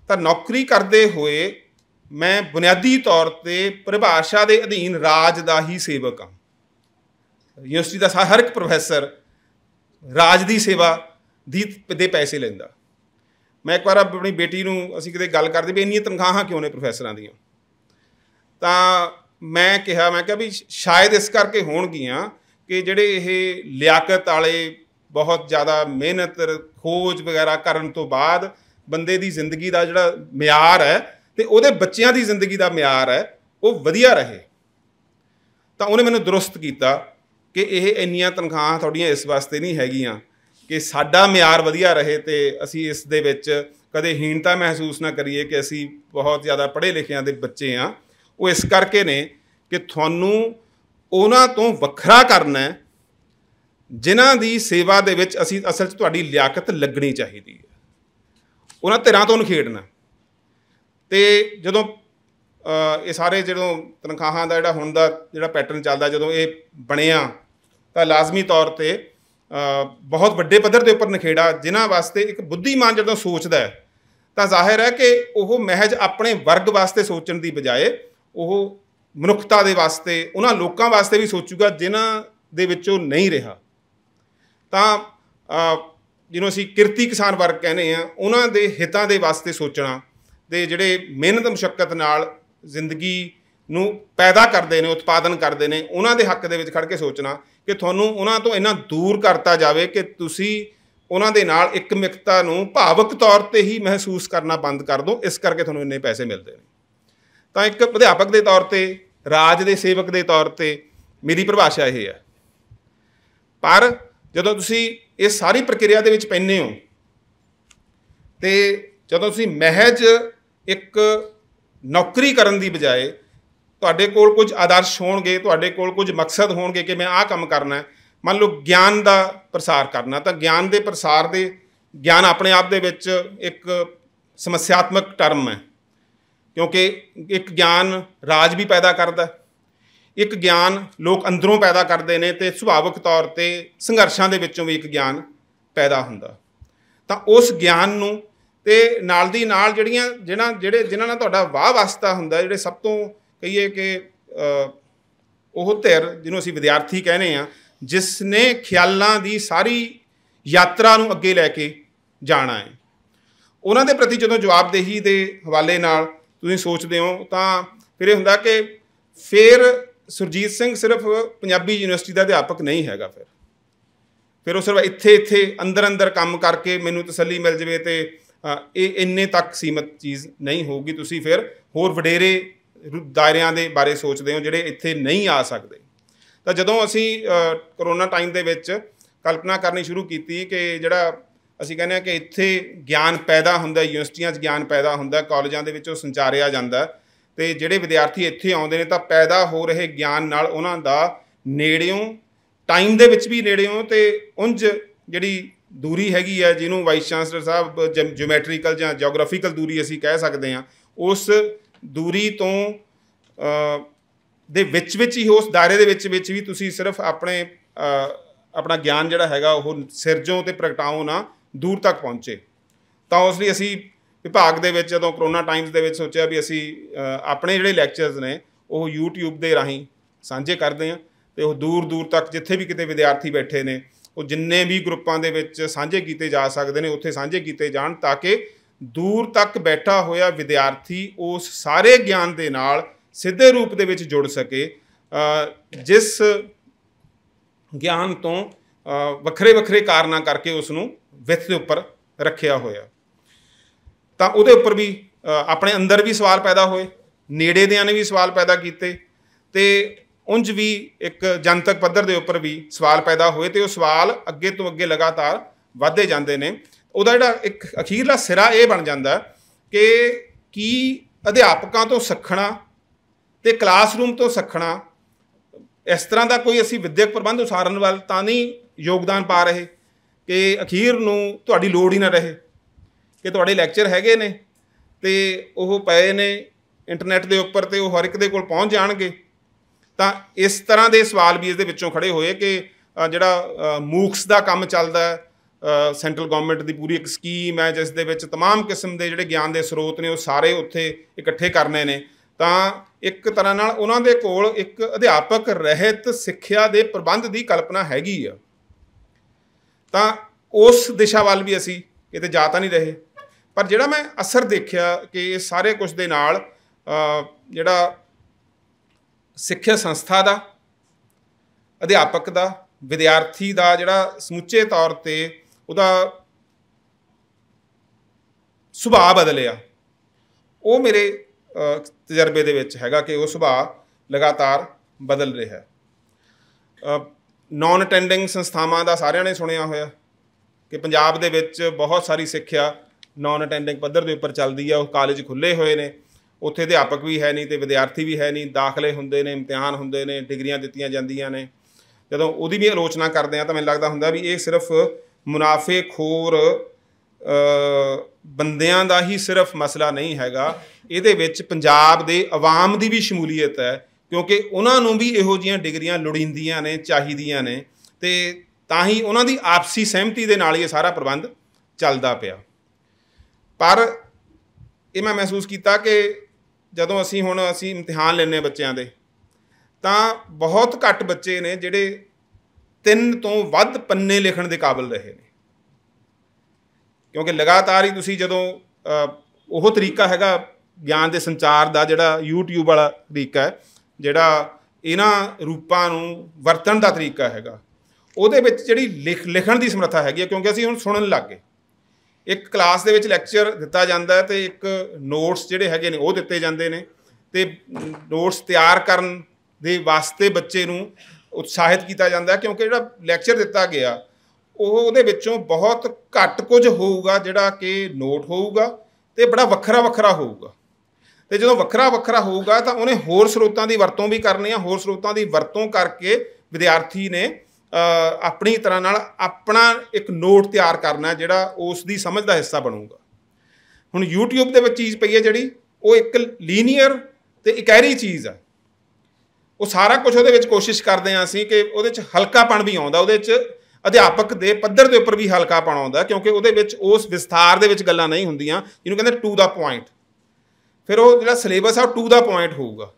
ਤਾਂ ਨੌਕਰੀ ਕਰਦੇ ਹੋਏ ਮੈਂ ਬੁਨਿਆਦੀ ਤੌਰ 'ਤੇ ਪਰਿਭਾਸ਼ਾ ਦੇ ਅਧੀਨ ਰਾਜ ਦਾ ਹੀ ਸੇਵਕ ਹਾਂ। ਯੂਨੀਵਰਸਿਟੀ ਦਾ ਹਰ ਇੱਕ ਪ੍ਰੋਫੈਸਰ ਰਾਜ ਦੀ ਸੇਵਾ ਦੇ ਪੈਸੇ ਲੈਂਦਾ, मैं एक बार अपनी बेटी नूं असीं किते गल करदे भी इन्नियां तनखाहां क्यों ने प्रोफैसरां दीयां, तां मैं कहा भी शायद इस करके होणगीਆਂ कि ਜਿਹੜੇ ਇਹ ਲਿਆਕਤ ਵਾਲੇ ਬਹੁਤ ਜ਼ਿਆਦਾ ਮਿਹਨਤ ਖੋਜ ਵਗੈਰਾ ਕਰਨ ਤੋਂ ਬਾਅਦ ਬੰਦੇ ਦੀ ਜ਼ਿੰਦਗੀ ਦਾ ਜਿਹੜਾ ਮਿਆਰ ਹੈ ਤੇ ਉਹਦੇ ਬੱਚਿਆਂ ਦੀ ਜ਼ਿੰਦਗੀ ਦਾ ਮਿਆਰ ਹੈ ਉਹ ਵਧੀਆ ਰਹੇ। ਤਾਂ ਉਹਨੇ ਮੈਨੂੰ ਦਰੁਸਤ ਕੀਤਾ ਕਿ ਇਹ ਇੰਨੀਆਂ ਤਨਖਾਹਾਂ ਤੁਹਾਡੀਆਂ ਇਸ ਵਾਸਤੇ ਨਹੀਂ ਹੈਗੀਆਂ ਕਿ ਸਾਡਾ ਮਿਆਰ ਵਧੀਆ ਰਹੇ ਤੇ ਅਸੀਂ ਇਸ ਦੇ ਵਿੱਚ ਕਦੇ ਹੀਣਤਾ ਮਹਿਸੂਸ ਨਾ ਕਰੀਏ ਕਿ ਅਸੀਂ ਬਹੁਤ ਜ਼ਿਆਦਾ ਪੜ੍ਹੇ ਲਿਖਿਆਂ ਦੇ ਬੱਚੇ ਹਾਂ। ਉਹ ਇਸ ਕਰਕੇ ਨੇ ਕਿ ਤੁਹਾਨੂੰ ਉਹਨਾਂ ਤੋਂ ਵੱਖਰਾ ਕਰਨਾ ਹੈ ਜਿਨ੍ਹਾਂ ਦੀ ਸੇਵਾ ਦੇ ਵਿੱਚ ਅਸੀਂ ਅਸਲ 'ਚ ਤੁਹਾਡੀ ਲਿਆਕਤ ਲੱਗਣੀ ਚਾਹੀਦੀ ਹੈ, ਉਹਨਾਂ ਧਿਰਾਂ ਤੋਂ ਨਿਖੇੜਨਾ। ਅਤੇ ਜਦੋਂ ਇਹ ਸਾਰੇ ਜਦੋਂ ਤਨਖਾਹਾਂ ਦਾ ਜਿਹੜਾ ਹੁਣ ਦਾ ਜਿਹੜਾ ਪੈਟਰਨ ਚੱਲਦਾ, ਜਦੋਂ ਇਹ ਬਣਿਆ ਤਾਂ ਲਾਜ਼ਮੀ ਤੌਰ 'ਤੇ ਬਹੁਤ ਵੱਡੇ ਪੱਧਰ ਦੇ ਉੱਪਰ ਨਿਖੇੜਾ ਜਿਨ੍ਹਾਂ ਵਾਸਤੇ ਇੱਕ ਬੁੱਧੀਮਾਨ ਜਦੋਂ ਸੋਚਦਾ ਹੈ ਤਾਂ ਜ਼ਾਹਿਰ ਹੈ ਕਿ ਉਹ ਮਹਿਜ ਆਪਣੇ ਵਰਗ ਵਾਸਤੇ ਸੋਚਣ ਦੀ ਬਜਾਏ ਉਹ ਮਨੁੱਖਤਾ ਦੇ ਵਾਸਤੇ ਉਹਨਾਂ ਲੋਕਾਂ ਵਾਸਤੇ ਵੀ ਸੋਚੂਗਾ ਜਿਨ੍ਹਾਂ ਦੇ ਵਿੱਚੋਂ ਨਹੀਂ ਰਿਹਾ। ਤਾਂ ਜਿਹਨੂੰ ਅਸੀਂ ਕਿਰਤੀ ਕਿਸਾਨ ਵਰਗ ਕਹਿੰਦੇ ਹਾਂ, ਉਹਨਾਂ ਦੇ ਹਿੱਤਾਂ ਦੇ ਵਾਸਤੇ ਸੋਚਣਾ ਅਤੇ ਜਿਹੜੇ ਮਿਹਨਤ ਮੁਸ਼ੱਕਤ ਨਾਲ ਜ਼ਿੰਦਗੀ ਨੂੰ ਪੈਦਾ ਕਰਦੇ ਨੇ, ਉਤਪਾਦਨ ਕਰਦੇ ਨੇ, ਉਹਨਾਂ ਦੇ ਹੱਕ ਦੇ ਵਿੱਚ ਖੜ੍ਹ ਕੇ ਸੋਚਣਾ ਕਿ ਤੁਹਾਨੂੰ ਉਹਨਾਂ ਤੋਂ ਇੰਨਾ ਦੂਰ ਕਰਤਾ ਜਾਵੇ ਕਿ ਤੁਸੀਂ ਉਹਨਾਂ ਦੇ ਨਾਲ ਇੱਕ ਮਿਕਤਾ ਨੂੰ ਭਾਵਕ ਤੌਰ 'ਤੇ ਹੀ ਮਹਿਸੂਸ ਕਰਨਾ ਬੰਦ ਕਰ ਦਿਓ, ਇਸ ਕਰਕੇ ਤੁਹਾਨੂੰ ਇੰਨੇ ਪੈਸੇ ਮਿਲਦੇ ਨੇ। ਤਾਂ ਇੱਕ ਅਧਿਆਪਕ ਦੇ ਤੌਰ 'ਤੇ, ਰਾਜ ਦੇ ਸੇਵਕ ਦੇ ਤੌਰ 'ਤੇ ਮੇਰੀ ਪਰਿਭਾਸ਼ਾ ਇਹ ਹੈ। ਪਰ ਜਦੋਂ ਤੁਸੀਂ ਇਸ ਸਾਰੀ ਪ੍ਰਕਿਰਿਆ ਦੇ ਵਿੱਚ ਪੈਂਦੇ ਹੋ ਅਤੇ ਜਦੋਂ ਤੁਸੀਂ ਮਹਿਜ ਇੱਕ ਨੌਕਰੀ ਕਰਨ ਦੀ ਬਜਾਏ ਤੁਹਾਡੇ ਕੋਲ ਕੁਝ ਆਦਰਸ਼ ਹੋਣਗੇ, ਤੁਹਾਡੇ ਕੋਲ ਕੁਝ ਮਕਸਦ ਹੋਣਗੇ ਕਿ ਮੈਂ ਆਹ ਕੰਮ ਕਰਨਾ, ਮੰਨ ਲਓ ਗਿਆਨ ਦਾ ਪ੍ਰਸਾਰ ਕਰਨਾ, ਤਾਂ ਗਿਆਨ ਦੇ ਪ੍ਰਸਾਰ ਦੇ ਗਿਆਨ ਆਪਣੇ ਆਪ ਦੇ ਵਿੱਚ ਇੱਕ ਸਮੱਸਿਆਤਮਕ ਟਰਮ ਹੈ, ਕਿਉਂਕਿ ਇੱਕ ਗਿਆਨ ਰਾਜ ਵੀ ਪੈਦਾ ਕਰਦਾ, ਇੱਕ ਗਿਆਨ ਲੋਕ ਅੰਦਰੋਂ ਪੈਦਾ ਕਰਦੇ ਨੇ ਅਤੇ ਸੁਭਾਵਿਕ ਤੌਰ 'ਤੇ ਸੰਘਰਸ਼ਾਂ ਦੇ ਵਿੱਚੋਂ ਵੀ ਇੱਕ ਗਿਆਨ ਪੈਦਾ ਹੁੰਦਾ। ਤਾਂ ਉਸ ਗਿਆਨ ਨੂੰ ਅਤੇ ਨਾਲ ਦੀ ਨਾਲ ਜਿਨ੍ਹਾਂ ਨਾਲ ਤੁਹਾਡਾ ਵਾਹ ਵਾਸਤਾ ਹੁੰਦਾ, ਜਿਹੜੇ ਸਭ ਤੋਂ ਕਹੀਏ ਕਿ ਉਹ ਧਿਰ ਜਿਹਨੂੰ ਅਸੀਂ ਵਿਦਿਆਰਥੀ ਕਹਿੰਦੇ ਹਾਂ, ਜਿਸ ਨੇ ਖਿਆਲਾਂ ਦੀ ਸਾਰੀ ਯਾਤਰਾ ਨੂੰ ਅੱਗੇ ਲੈ ਕੇ ਜਾਣਾ ਹੈ, ਉਹਨਾਂ ਦੇ ਪ੍ਰਤੀ ਜਦੋਂ ਜਵਾਬਦੇਹੀ ਦੇ ਹਵਾਲੇ ਨਾਲ ਤੁਸੀਂ ਸੋਚਦੇ ਹੋ ਤਾਂ ਫਿਰ ਇਹ ਹੁੰਦਾ ਕਿ ਫਿਰ ਸੁਰਜੀਤ ਸਿੰਘ ਸਿਰਫ ਪੰਜਾਬੀ ਯੂਨੀਵਰਸਿਟੀ ਦਾ ਅਧਿਆਪਕ ਨਹੀਂ ਹੈਗਾ। ਫਿਰ ਉਹ ਸਿਰਫ ਇੱਥੇ ਅੰਦਰ ਕੰਮ ਕਰਕੇ ਮੈਨੂੰ ਤਸੱਲੀ ਮਿਲ ਜਾਵੇ ਅਤੇ ਇਹ ਇੰਨੇ ਤੱਕ ਸੀਮਤ ਚੀਜ਼ ਨਹੀਂ ਹੋਊਗੀ। ਤੁਸੀਂ ਫਿਰ ਹੋਰ ਵਡੇਰੇ ਦਾਇਰਿਆਂ ਦੇ ਬਾਰੇ ਸੋਚਦੇ ਹੋ ਜਿਹੜੇ ਇੱਥੇ ਨਹੀਂ ਆ ਸਕਦੇ। ਤਾਂ ਜਦੋਂ ਅਸੀਂ ਕਰੋਨਾ ਟਾਈਮ ਦੇ ਵਿੱਚ ਕਲਪਨਾ ਕਰਨੀ ਸ਼ੁਰੂ ਕੀਤੀ ਕਿ ਜਿਹੜਾ ਅਸੀਂ ਕਹਿੰਦੇ ਹਾਂ ਕਿ ਇੱਥੇ ਗਿਆਨ ਪੈਦਾ ਹੁੰਦਾ, ਯੂਨੀਵਰਸਿਟੀਆਂ 'ਚ ਗਿਆਨ ਪੈਦਾ ਹੁੰਦਾ, ਕਾਲਜਾਂ ਦੇ ਵਿੱਚ ਉਹ ਸੰਚਾਰਿਆ ਜਾਂਦਾ ਅਤੇ ਜਿਹੜੇ ਵਿਦਿਆਰਥੀ ਇੱਥੇ ਆਉਂਦੇ ਨੇ ਤਾਂ ਪੈਦਾ ਹੋ ਰਹੇ ਗਿਆਨ ਨਾਲ ਉਹਨਾਂ ਦਾ ਨੇੜਿਓਂ ਟਾਈਮ ਦੇ ਵਿੱਚ ਵੀ ਨੇੜਿਓਂ ਅਤੇ ਉਂਝ ਜਿਹੜੀ ਦੂਰੀ ਹੈਗੀ ਹੈ ਜਿਹਨੂੰ ਵਾਈਸ ਚਾਂਸਲਰ ਸਾਹਿਬ ਜਿਓਮੈਟਰੀਕਲ ਜਾਂ ਜਿਓਗ੍ਰਾਫੀਕਲ ਦੂਰੀ ਅਸੀਂ ਕਹਿ ਸਕਦੇ ਹਾਂ, ਉਸ ਦੂਰੀ ਤੋਂ ਦੇ ਵਿੱਚ ਹੀ ਉਸ ਦਾਇਰੇ ਦੇ ਵਿੱਚ ਵੀ ਤੁਸੀਂ ਸਿਰਫ ਆਪਣਾ ਗਿਆਨ ਜਿਹੜਾ ਹੈਗਾ ਉਹ ਸਿਰਜੋਂ ਅਤੇ ਪ੍ਰਗਟਾਓ ਨਾ ਦੂਰ ਤੱਕ ਪਹੁੰਚੇ। ਤਾਂ ਉਸ ਲਈ ਅਸੀਂ ਵਿਭਾਗ ਦੇ ਵਿੱਚ ਜਦੋਂ ਕਰੋਨਾ ਟਾਈਮਸ ਦੇ ਵਿੱਚ ਸੋਚਿਆ ਵੀ ਅਸੀਂ ਆਪਣੇ ਜਿਹੜੇ ਲੈਕਚਰਸ ਨੇ ਉਹ YouTube ਦੇ ਰਾਹੀਂ ਸਾਂਝੇ ਕਰਦੇ ਹਾਂ ਅਤੇ ਉਹ ਦੂਰ ਤੱਕ ਜਿੱਥੇ ਵੀ ਕਿਤੇ ਵਿਦਿਆਰਥੀ ਬੈਠੇ ਨੇ ਉਹ ਜਿੰਨੇ ਵੀ ਗਰੁੱਪਾਂ ਦੇ ਵਿੱਚ ਸਾਂਝੇ ਕੀਤੇ ਜਾ ਸਕਦੇ ਨੇ ਉੱਥੇ ਸਾਂਝੇ ਕੀਤੇ ਜਾਣ ਤਾਂ ਕਿ ਦੂਰ ਤੱਕ ਬੈਠਾ ਹੋਇਆ ਵਿਦਿਆਰਥੀ ਉਸ ਸਾਰੇ ਗਿਆਨ ਦੇ ਨਾਲ ਸਿੱਧੇ ਰੂਪ ਦੇ ਵਿੱਚ ਜੁੜ ਸਕੇ ਜਿਸ ਗਿਆਨ ਤੋਂ ਵੱਖਰੇ ਕਾਰਨਾਂ ਕਰਕੇ ਉਸ ਨੂੰ ਵਿੱਥ ਦੇ ਉੱਪਰ ਰੱਖਿਆ ਹੋਇਆ। ਤਾਂ ਉਹਦੇ ਉੱਪਰ ਵੀ ਆਪਣੇ ਅੰਦਰ ਵੀ ਸਵਾਲ ਪੈਦਾ ਹੋਏ, ਨੇੜੇ ਦਿਆਂ ਨੇ ਵੀ ਸਵਾਲ ਪੈਦਾ ਕੀਤੇ ਅਤੇ ਉਂਝ ਵੀ ਇੱਕ ਜਨਤਕ ਪੱਧਰ ਦੇ ਉੱਪਰ ਵੀ ਸਵਾਲ ਪੈਦਾ ਹੋਏ ਅਤੇ ਉਹ ਸਵਾਲ ਅੱਗੇ ਤੋਂ ਅੱਗੇ ਲਗਾਤਾਰ ਵੱਧਦੇ ਜਾਂਦੇ ਨੇ। ਉਹਦਾ ਜਿਹੜਾ ਇੱਕ ਅਖੀਰਲਾ ਸਿਰਾ ਇਹ ਬਣ ਜਾਂਦਾ ਕਿ ਕੀ ਅਧਿਆਪਕਾਂ ਤੋਂ ਸਿੱਖਣਾ ਅਤੇ ਕਲਾਸਰੂਮ ਤੋਂ ਸਿੱਖਣਾ ਇਸ ਤਰ੍ਹਾਂ ਦਾ ਕੋਈ ਅਸੀਂ ਵਿੱਦਿਅਕ ਪ੍ਰਬੰਧ ਉਸਾਰਨ ਵੱਲ ਤਾਂ ਨਹੀਂ ਯੋਗਦਾਨ ਪਾ ਰਹੇ ਕਿ ਅਖੀਰ ਨੂੰ ਤੁਹਾਡੀ ਲੋੜ ਹੀ ਨਾ ਰਹੇ ਕਿ ਤੁਹਾਡੇ ਲੈਕਚਰ ਹੈਗੇ ਨੇ ਅਤੇ ਉਹ ਪਏ ਨੇ ਇੰਟਰਨੈਟ ਦੇ ਉੱਪਰ ਅਤੇ ਉਹ ਹਰ ਇੱਕ ਦੇ ਕੋਲ ਪਹੁੰਚ ਜਾਣਗੇ। ਤਾਂ ਇਸ ਤਰ੍ਹਾਂ ਦੇ ਸਵਾਲ ਵੀ ਇਸ ਦੇ ਵਿੱਚੋਂ ਖੜ੍ਹੇ ਹੋਏ ਕਿ ਜਿਹੜਾ ਮੂਕਸ ਦਾ ਕੰਮ ਚੱਲਦਾ, ਸੈਂਟਰਲ ਗੌਰਮੈਂਟ ਦੀ ਪੂਰੀ ਇੱਕ ਸਕੀਮ ਹੈ ਜਿਸ ਦੇ ਵਿੱਚ ਤਮਾਮ ਕਿਸਮ ਦੇ ਜਿਹੜੇ ਗਿਆਨ ਦੇ ਸਰੋਤ ਨੇ ਉਹ ਸਾਰੇ ਉੱਥੇ ਇਕੱਠੇ ਕਰਨੇ ਨੇ। ਤਾਂ ਇੱਕ ਤਰ੍ਹਾਂ ਨਾਲ ਉਹਨਾਂ ਦੇ ਕੋਲ ਇੱਕ ਅਧਿਆਪਕ ਰਹਿਤ ਸਿੱਖਿਆ ਦੇ ਪ੍ਰਬੰਧ ਦੀ ਕਲਪਨਾ ਹੈਗੀ ਆ। ਤਾਂ ਉਸ ਦਿਸ਼ਾ ਵੱਲ ਵੀ ਅਸੀਂ ਕਿਤੇ ਜਾ ਤਾਂ ਨਹੀਂ ਰਹੇ। पर जिहड़ा मैं असर देखिया कि इस सारे कुछ दे नाल जिहड़ा सिੱਖਿਆ संस्था का, अध्यापक का, विद्यार्थी का जिहड़ा समूचे तौर ते उहदा सुभाਅ बदलिया, वो मेरे तजर्बे दे विच हैगा कि वो सुभाਅ लगातार बदल रहा है। नॉन अटेंडिंग संस्थावां दा सारिਆਂ ने सुनिया होया कि पंजाब दे विच बहुत सारी सिੱਖਿਆ नॉन अटेंडिंग पद्धर के उपर चलती है। वो कॉलेज खुले हुए ने, उत्थे अध्यापक भी है नहीं तो विद्यार्थी भी है नहीं, दाखले होंदे ने, इम्तिहान होंदे ने, डिग्रियां दित्तियां जांदियां ने। जदों उहदी भी आलोचना करते हैं तो मैनूं लगदा हुंदा भी ये सिर्फ मुनाफेखोर बंदियां दा ही सिर्फ मसला नहीं हैगा, इहदे विच पंजाब दे अवाम दी भी शमूलीयत है, क्योंकि उन्हां नूं भी इहो जिहियां डिग्रियां लोड़ींदियां ने, चाहीदियां ने, ते तां ही उन्हां दी आपसी सहमति दे नाल ये सारा प्रबंध चलदा पिया। पर ये मैं महसूस किया कि जदों असी हुण असी इम्तिहान लैने बच्चों के, तो बहुत घट बच्चे ने जिहड़े 3 तो वध पन्ने लिखण दे काबिल रहे ने, क्योंकि लगातार ही तुसीं जदों वो तरीका हैगा ज्ञान के संचार का, जिहड़ा यूट्यूब वाला तरीका है, जिहड़ा इन्हां रूपां नूं वरतण दा तरीका हैगा, उहदे विच जिहड़ी लिखण दी समर्था हैगी, क्योंकि असीं हुण सुणन लग गए। एक क्लास दे विच लैक्चर दिता जांदा है, ते एक नोट्स जिहड़े हैगे ने वो दिते जांदे ने, ते नोट्स तैयार करन दे वास्ते बच्चे नूं उत्साहित किया जाता है, क्योंकि जिहड़ा लैक्चर दिता गया ਉਹਦੇ ਵਿੱਚੋਂ बहुत घट कुछ होऊगा जिहड़ा कि नोट होऊगा, ते बड़ा ਵੱਖਰਾ ਵੱਖਰਾ होऊगा। ਤੇ ਜਦੋਂ ਵੱਖਰਾ ਵੱਖਰਾ ਹੋਊਗਾ ਤਾਂ ਉਹਨੇ ਹੋਰ ਸਰੋਤਾਂ ਦੀ ਵਰਤੋਂ ਵੀ ਕਰਨੀ ਆ, ਹੋਰ ਸਰੋਤਾਂ ਦੀ ਵਰਤੋਂ ਕਰਕੇ ਵਿਦਿਆਰਥੀ ਨੇ ਆਪਣੀ ਤਰ੍ਹਾਂ ਨਾਲ ਆਪਣਾ ਇੱਕ ਨੋਟ ਤਿਆਰ ਕਰਨਾ ਜਿਹੜਾ ਉਸ ਦੀ ਸਮਝ ਦਾ ਹਿੱਸਾ ਬਣੂਗਾ। ਹੁਣ YouTube ਦੇ ਵਿੱਚ ਚੀਜ਼ ਪਈ ਹੈ ਜਿਹੜੀ, ਉਹ ਇੱਕ ਲੀਨੀਅਰ ਤੇ ਇਕਹਿਰੀ ਚੀਜ਼ ਆ, ਉਹ ਸਾਰਾ ਕੁਝ ਉਹਦੇ ਵਿੱਚ ਕੋਸ਼ਿਸ਼ ਕਰਦੇ ਹਾਂ ਅਸੀਂ ਕਿ ਉਹਦੇ 'ਚ ਹਲਕਾਪਣ ਵੀ ਆਉਂਦਾ, ਉਹਦੇ 'ਚ ਅਧਿਆਪਕ ਦੇ ਪੱਧਰ ਦੇ ਉੱਪਰ ਵੀ ਹਲਕਾਪਣ ਆਉਂਦਾ, ਕਿਉਂਕਿ ਉਹਦੇ ਵਿੱਚ ਉਸ ਵਿਸਥਾਰ ਦੇ ਵਿੱਚ ਗੱਲਾਂ ਨਹੀਂ ਹੁੰਦੀਆਂ, ਜਿਹਨੂੰ ਕਹਿੰਦੇ ਟੂ ਦਾ ਪੁਆਇੰਟ। ਫਿਰ ਉਹ ਜਿਹੜਾ ਸਿਲੇਬਸ ਆ ਉਹ ਟੂ ਦਾ ਪੁਆਇੰਟ ਹੋਊਗਾ।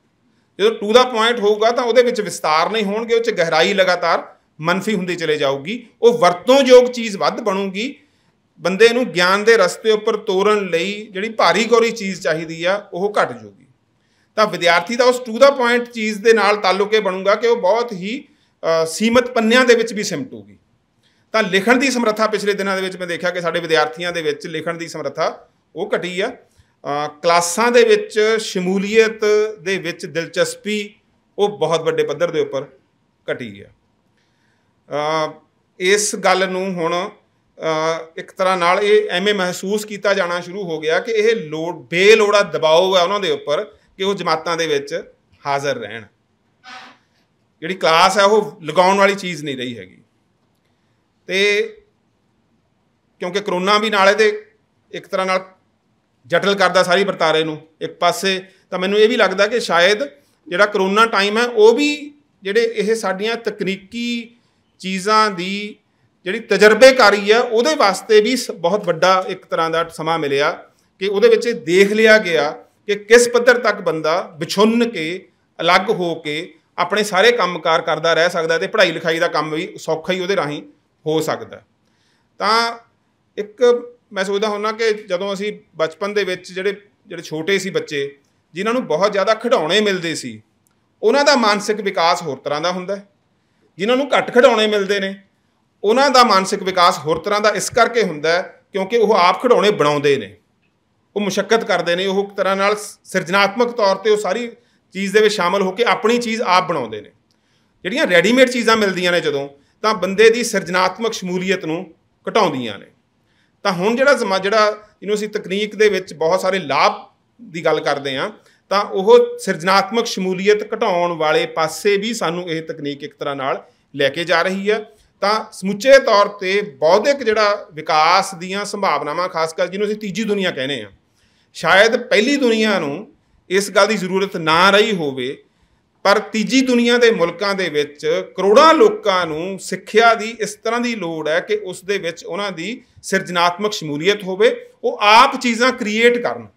ਜਦੋਂ ਟੂ ਦਾ ਪੁਆਇੰਟ ਹੋਊਗਾ ਤਾਂ ਉਹਦੇ ਵਿੱਚ ਵਿਸਤਾਰ ਨਹੀਂ ਹੋਣਗੇ, ਉਹ 'ਚ ਗਹਿਰਾਈ ਲਗਾਤਾਰ मनफी ਹੁੰਦੀ ਚਲੇ ਜਾਊਗੀ, ਉਹ ਵਰਤੋਂਯੋਗ ਚੀਜ਼ ਵੱਧ ਬਣੂਗੀ। ਬੰਦੇ ਨੂੰ ਗਿਆਨ ਦੇ ਰਸਤੇ ਉੱਪਰ ਤੋਰਨ ਲਈ ਜਿਹੜੀ ਭਾਰੀ ਗੌਰੀ ਚੀਜ਼ ਚਾਹੀਦੀ ਆ ਉਹ ਘਟ ਜਾਊਗੀ। ਤਾਂ ਵਿਦਿਆਰਥੀ ਦਾ ਉਸ ਟੂ ਦਾ ਪੁਆਇੰਟ ਚੀਜ਼ ਦੇ ਨਾਲ ਤਾਲੁਕ ਇਹ ਬਣੂਗਾ ਕਿ ਉਹ ਬਹੁਤ ਹੀ ਸੀਮਤ ਪੰਨਿਆਂ ਦੇ ਵਿੱਚ ਵੀ ਸਿਮਟੂਗੀ। ਤਾਂ ਲਿਖਣ ਦੀ ਸਮਰੱਥਾ ਪਿਛਲੇ ਦਿਨਾਂ ਦੇ ਵਿੱਚ ਮੈਂ ਦੇਖਿਆ ਕਿ ਸਾਡੇ ਵਿਦਿਆਰਥੀਆਂ ਦੇ ਵਿੱਚ ਲਿਖਣ ਦੀ ਸਮਰੱਥਾ ਉਹ ਘਟੀ ਆ। ਕਲਾਸਾਂ ਦੇ ਵਿੱਚ ਸ਼ਮੂਲੀਅਤ ਦੇ ਵਿੱਚ ਦਿਲਚਸਪੀ ਉਹ ਬਹੁਤ ਵੱਡੇ ਪੱਧਰ ਦੇ ਉੱਪਰ ਘਟੀ ਆ। ਇਸ ਗੱਲ ਨੂੰ ਹੁਣ ਇੱਕ ਤਰ੍ਹਾਂ ਨਾਲ ਇਹ ਐਵੇਂ ਮਹਿਸੂਸ ਕੀਤਾ ਜਾਣਾ ਸ਼ੁਰੂ ਹੋ ਗਿਆ ਕਿ ਇਹ ਬੇਲੋੜਾ ਦਬਾਓ ਹੈ ਉਹਨਾਂ ਦੇ ਉੱਪਰ ਕਿ ਉਹ ਜਮਾਤਾਂ ਦੇ ਵਿੱਚ ਹਾਜ਼ਰ ਰਹਿਣ। ਜਿਹੜੀ ਕਲਾਸ ਹੈ ਉਹ ਲਗਾਉਣ ਵਾਲੀ ਚੀਜ਼ ਨਹੀਂ ਰਹੀ ਹੈਗੀ। ਤੇ ਕਿਉਂਕਿ ਕਰੋਨਾ ਵੀ ਨਾਲੇ ਤੇ ਇੱਕ ਤਰ੍ਹਾਂ ਨਾਲ ਜਟਲ ਕਰਦਾ ਸਾਰੀ ਵਰਤਾਰੇ ਨੂੰ ਇੱਕ ਪਾਸੇ, ਤਾਂ ਮੈਨੂੰ ਇਹ ਵੀ ਲੱਗਦਾ ਕਿ ਸ਼ਾਇਦ ਜਿਹੜਾ ਕਰੋਨਾ ਟਾਈਮ ਹੈ ਉਹ ਵੀ ਜਿਹੜੇ ਇਹ ਸਾਡੀਆਂ ਤਕਨੀਕੀ ਚੀਜ਼ਾਂ ਦੀ ਜਿਹੜੀ ਤਜਰਬੇਕਾਰੀ ਆ ਉਹਦੇ ਵਾਸਤੇ ਵੀ ਬਹੁਤ ਵੱਡਾ ਇੱਕ ਤਰ੍ਹਾਂ ਦਾ ਸਮਾਂ ਮਿਲਿਆ ਕਿ ਉਹਦੇ ਵਿੱਚ ਦੇਖ ਲਿਆ ਗਿਆ ਕਿ ਕਿਸ ਪੱਧਰ ਤੱਕ ਬੰਦਾ ਵਿਛੁੰਨ ਕੇ ਅਲੱਗ ਹੋ ਕੇ ਆਪਣੇ ਸਾਰੇ ਕੰਮਕਾਰ ਕਰਦਾ ਰਹਿ ਸਕਦਾ ਅਤੇ ਪੜ੍ਹਾਈ ਲਿਖਾਈ ਦਾ ਕੰਮ ਵੀ ਸੌਖਾ ਹੀ ਉਹਦੇ ਰਾਹੀਂ ਹੋ ਸਕਦਾ। ਤਾਂ ਇੱਕ ਮੈਂ ਸੋਚਦਾ ਹੁੰਦਾ ਕਿ ਜਦੋਂ ਅਸੀਂ ਬਚਪਨ ਦੇ ਵਿੱਚ ਜਿਹੜੇ ਛੋਟੇ ਸੀ ਬੱਚੇ ਜਿਨ੍ਹਾਂ ਨੂੰ ਬਹੁਤ ਜ਼ਿਆਦਾ ਖਿਡੌਣੇ ਮਿਲਦੇ ਸੀ, ਉਹਨਾਂ ਦਾ ਮਾਨਸਿਕ ਵਿਕਾਸ ਹੋਰ ਤਰ੍ਹਾਂ ਦਾ ਹੁੰਦਾ। ਜਿਨ੍ਹਾਂ ਨੂੰ ਘੱਟ ਖਿਡੌਣੇ ਮਿਲਦੇ ਨੇ ਉਹਨਾਂ ਦਾ ਮਾਨਸਿਕ ਵਿਕਾਸ ਹੋਰ ਤਰ੍ਹਾਂ ਦਾ ਇਸ ਕਰਕੇ ਹੁੰਦਾ ਕਿਉਂਕਿ ਉਹ ਆਪ ਖਿਡੌਣੇ ਬਣਾਉਂਦੇ ਨੇ, ਉਹ ਮੁਸ਼ੱਕਤ ਕਰਦੇ ਨੇ, ਉਹ ਇੱਕ ਤਰ੍ਹਾਂ ਨਾਲ ਸਿਰਜਣਾਤਮਕ ਤੌਰ 'ਤੇ ਉਹ ਸਾਰੀ ਚੀਜ਼ ਦੇ ਵਿੱਚ ਸ਼ਾਮਲ ਹੋ ਕੇ ਆਪਣੀ ਚੀਜ਼ ਆਪ ਬਣਾਉਂਦੇ ਨੇ। ਜਿਹੜੀਆਂ ਰੈਡੀਮੇਡ ਚੀਜ਼ਾਂ ਮਿਲਦੀਆਂ ਨੇ ਜਦੋਂ, ਤਾਂ ਬੰਦੇ ਦੀ ਸਿਰਜਣਾਤਮਕ ਸ਼ਮੂਲੀਅਤ ਨੂੰ ਘਟਾਉਂਦੀਆਂ ਨੇ। ਤਾਂ ਹੁਣ ਜਿਹੜਾ ਜਿਹਨੂੰ ਅਸੀਂ ਤਕਨੀਕ ਦੇ ਵਿੱਚ ਬਹੁਤ ਸਾਰੇ ਲਾਭ ਦੀ ਗੱਲ ਕਰਦੇ ਹਾਂ, ਤਾਂ ਉਹ ਸਿਰਜਣਾਤਮਕ ਸ਼ਮੂਲੀਅਤ ਘਟਾਉਣ ਵਾਲੇ ਪਾਸੇ ਵੀ ਸਾਨੂੰ ਇਹ ਤਕਨੀਕ ਇੱਕ ਤਰ੍ਹਾਂ ਨਾਲ ਲੈ ਕੇ ਜਾ ਰਹੀ ਹੈ। ਤਾਂ ਸਮੁੱਚੇ ਤੌਰ 'ਤੇ ਬੌਧਿਕ ਜਿਹੜਾ ਵਿਕਾਸ ਦੀਆਂ ਸੰਭਾਵਨਾਵਾਂ, ਖਾਸ ਕਰ ਜਿਹਨੂੰ ਅਸੀਂ ਤੀਜੀ ਦੁਨੀਆ ਕਹਿੰਦੇ ਹਾਂ, ਸ਼ਾਇਦ ਪਹਿਲੀ ਦੁਨੀਆ ਨੂੰ ਇਸ ਗੱਲ ਦੀ ਜ਼ਰੂਰਤ ਨਾ ਰਹੀ ਹੋਵੇ, ਪਰ ਤੀਜੀ ਦੁਨੀਆ ਦੇ ਮੁਲਕਾਂ ਦੇ ਵਿੱਚ ਕਰੋੜਾਂ ਲੋਕਾਂ ਨੂੰ ਸਿੱਖਿਆ ਦੀ ਇਸ ਤਰ੍ਹਾਂ ਦੀ ਲੋੜ ਹੈ ਕਿ ਉਸ ਦੇ ਵਿੱਚ ਉਹਨਾਂ ਦੀ ਸਿਰਜਣਾਤਮਕ ਸ਼ਮੂਲੀਅਤ ਹੋਵੇ, ਉਹ ਆਪ ਚੀਜ਼ਾਂ ਕ੍ਰੀਏਟ ਕਰਨ,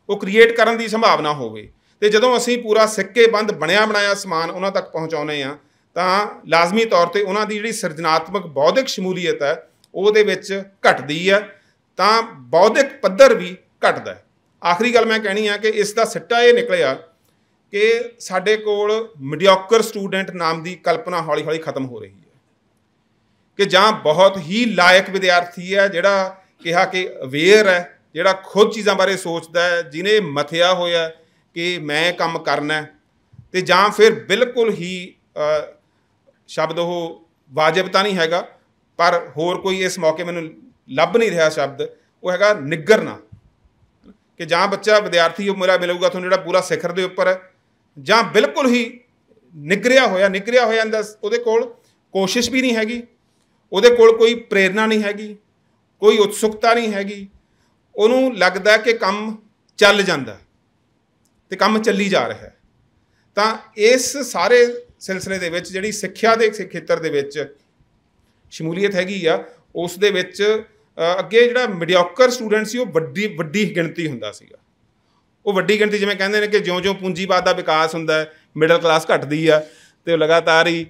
ਉਹ ਕ੍ਰੀਏਟ ਕਰਨ ਦੀ ਸੰਭਾਵਨਾ ਹੋਵੇ। ਅਤੇ ਜਦੋਂ ਅਸੀਂ ਪੂਰਾ ਸਿੱਕੇ ਬੰਦ ਬਣਿਆ ਬਣਾਇਆ ਸਮਾਨ ਉਹਨਾਂ ਤੱਕ ਪਹੁੰਚਾਉਂਦੇ ਹਾਂ, ਤਾਂ ਲਾਜ਼ਮੀ ਤੌਰ 'ਤੇ ਉਹਨਾਂ ਦੀ ਜਿਹੜੀ ਸਿਰਜਣਾਤਮਕ ਬੌਧਿਕ ਸ਼ਮੂਲੀਅਤ ਹੈ ਉਹਦੇ ਵਿੱਚ ਘਟਦੀ ਹੈ। ਤਾਂ ਬੌਧਿਕ ਪੱਧਰ ਵੀ ਘਟਦਾ ਹੈ। ਆਖਰੀ ਗੱਲ ਮੈਂ ਕਹਿਣੀ ਆ ਕਿ ਇਸ ਦਾ ਸਿੱਟਾ ਇਹ ਨਿਕਲਿਆ ਕਿ ਸਾਡੇ ਕੋਲ ਮੀਡੀਓਕਰ ਸਟੂਡੈਂਟ ਨਾਮ ਦੀ ਕਲਪਨਾ ਹੌਲੀ ਹੌਲੀ ਖਤਮ ਹੋ ਰਹੀ ਹੈ ਕਿ ਜਾਂ ਬਹੁਤ ਹੀ ਲਾਇਕ ਵਿਦਿਆਰਥੀ ਹੈ ਜਿਹੜਾ ਕਿਹਾ ਕਿ ਅਵੇਅਰ ਹੈ, ਜਿਹੜਾ ਖੁਦ ਚੀਜ਼ਾਂ ਬਾਰੇ ਸੋਚਦਾ ਹੈ, ਜਿਹਨੇ ਮਥਿਆ ਹੋਇਆ ਕਿ ਮੈਂ ਕੰਮ ਕਰਨਾ, ਅਤੇ ਜਾਂ ਫਿਰ ਬਿਲਕੁਲ ਹੀ ਸ਼ਬਦ ਉਹ ਵਾਜਬ ਤਾਂ ਨਹੀਂ ਹੈਗਾ ਪਰ ਹੋਰ ਕੋਈ ਇਸ ਮੌਕੇ ਮੈਨੂੰ ਲੱਭ ਨਹੀਂ ਰਿਹਾ ਸ਼ਬਦ, ਉਹ ਹੈਗਾ ਨਿੱਗਰਨਾ, ਕਿ ਜਾਂ ਬੱਚਾ ਵਿਦਿਆਰਥੀ ਉਹ ਮੇਰਾ ਮਿਲੂਗਾ ਤੁਹਾਨੂੰ ਜਿਹੜਾ ਪੂਰਾ ਸਿਖਰ ਦੇ ਉੱਪਰ ਹੈ, ਜਾਂ ਬਿਲਕੁਲ ਹੀ ਨਿੱਘਰਿਆ ਹੋਇਆ ਦਾ ਉਹਦੇ ਕੋਲ ਕੋਸ਼ਿਸ਼ ਵੀ ਨਹੀਂ ਹੈਗੀ, ਉਹਦੇ ਕੋਲ ਕੋਈ ਪ੍ਰੇਰਨਾ ਨਹੀਂ ਹੈਗੀ, ਕੋਈ ਉਤਸੁਕਤਾ ਨਹੀਂ ਹੈਗੀ, ਉਹਨੂੰ ਲੱਗਦਾ ਕਿ ਕੰਮ ਚੱਲ ਜਾਂਦਾ ਅਤੇ ਕੰਮ ਚੱਲੀ ਜਾ ਰਿਹਾ। ਤਾਂ ਇਸ ਸਾਰੇ ਸਿਲਸਿਲੇ ਦੇ ਵਿੱਚ ਜਿਹੜੀ ਸਿੱਖਿਆ ਦੇ ਖੇਤਰ ਦੇ ਵਿੱਚ ਸ਼ਮੂਲੀਅਤ ਹੈਗੀ ਆ, ਉਸ ਦੇ ਵਿੱਚ ਅੱਗੇ ਜਿਹੜਾ ਮੀਡੀਓਕਰ ਸਟੂਡੈਂਟ ਸੀ ਉਹ ਵੱਡੀ ਗਿਣਤੀ ਹੁੰਦਾ ਸੀਗਾ। ਉਹ ਵੱਡੀ ਗਿਣਤੀ ਜਿਵੇਂ ਕਹਿੰਦੇ ਨੇ ਕਿ ਜਿਉਂ-ਜਿਉਂ ਪੂੰਜੀਵਾਦ ਦਾ ਵਿਕਾਸ ਹੁੰਦਾ ਹੈ, ਮਿਡਲ ਕਲਾਸ ਘਟਦੀ ਆ ਅਤੇ ਉਹ ਲਗਾਤਾਰ ਹੀ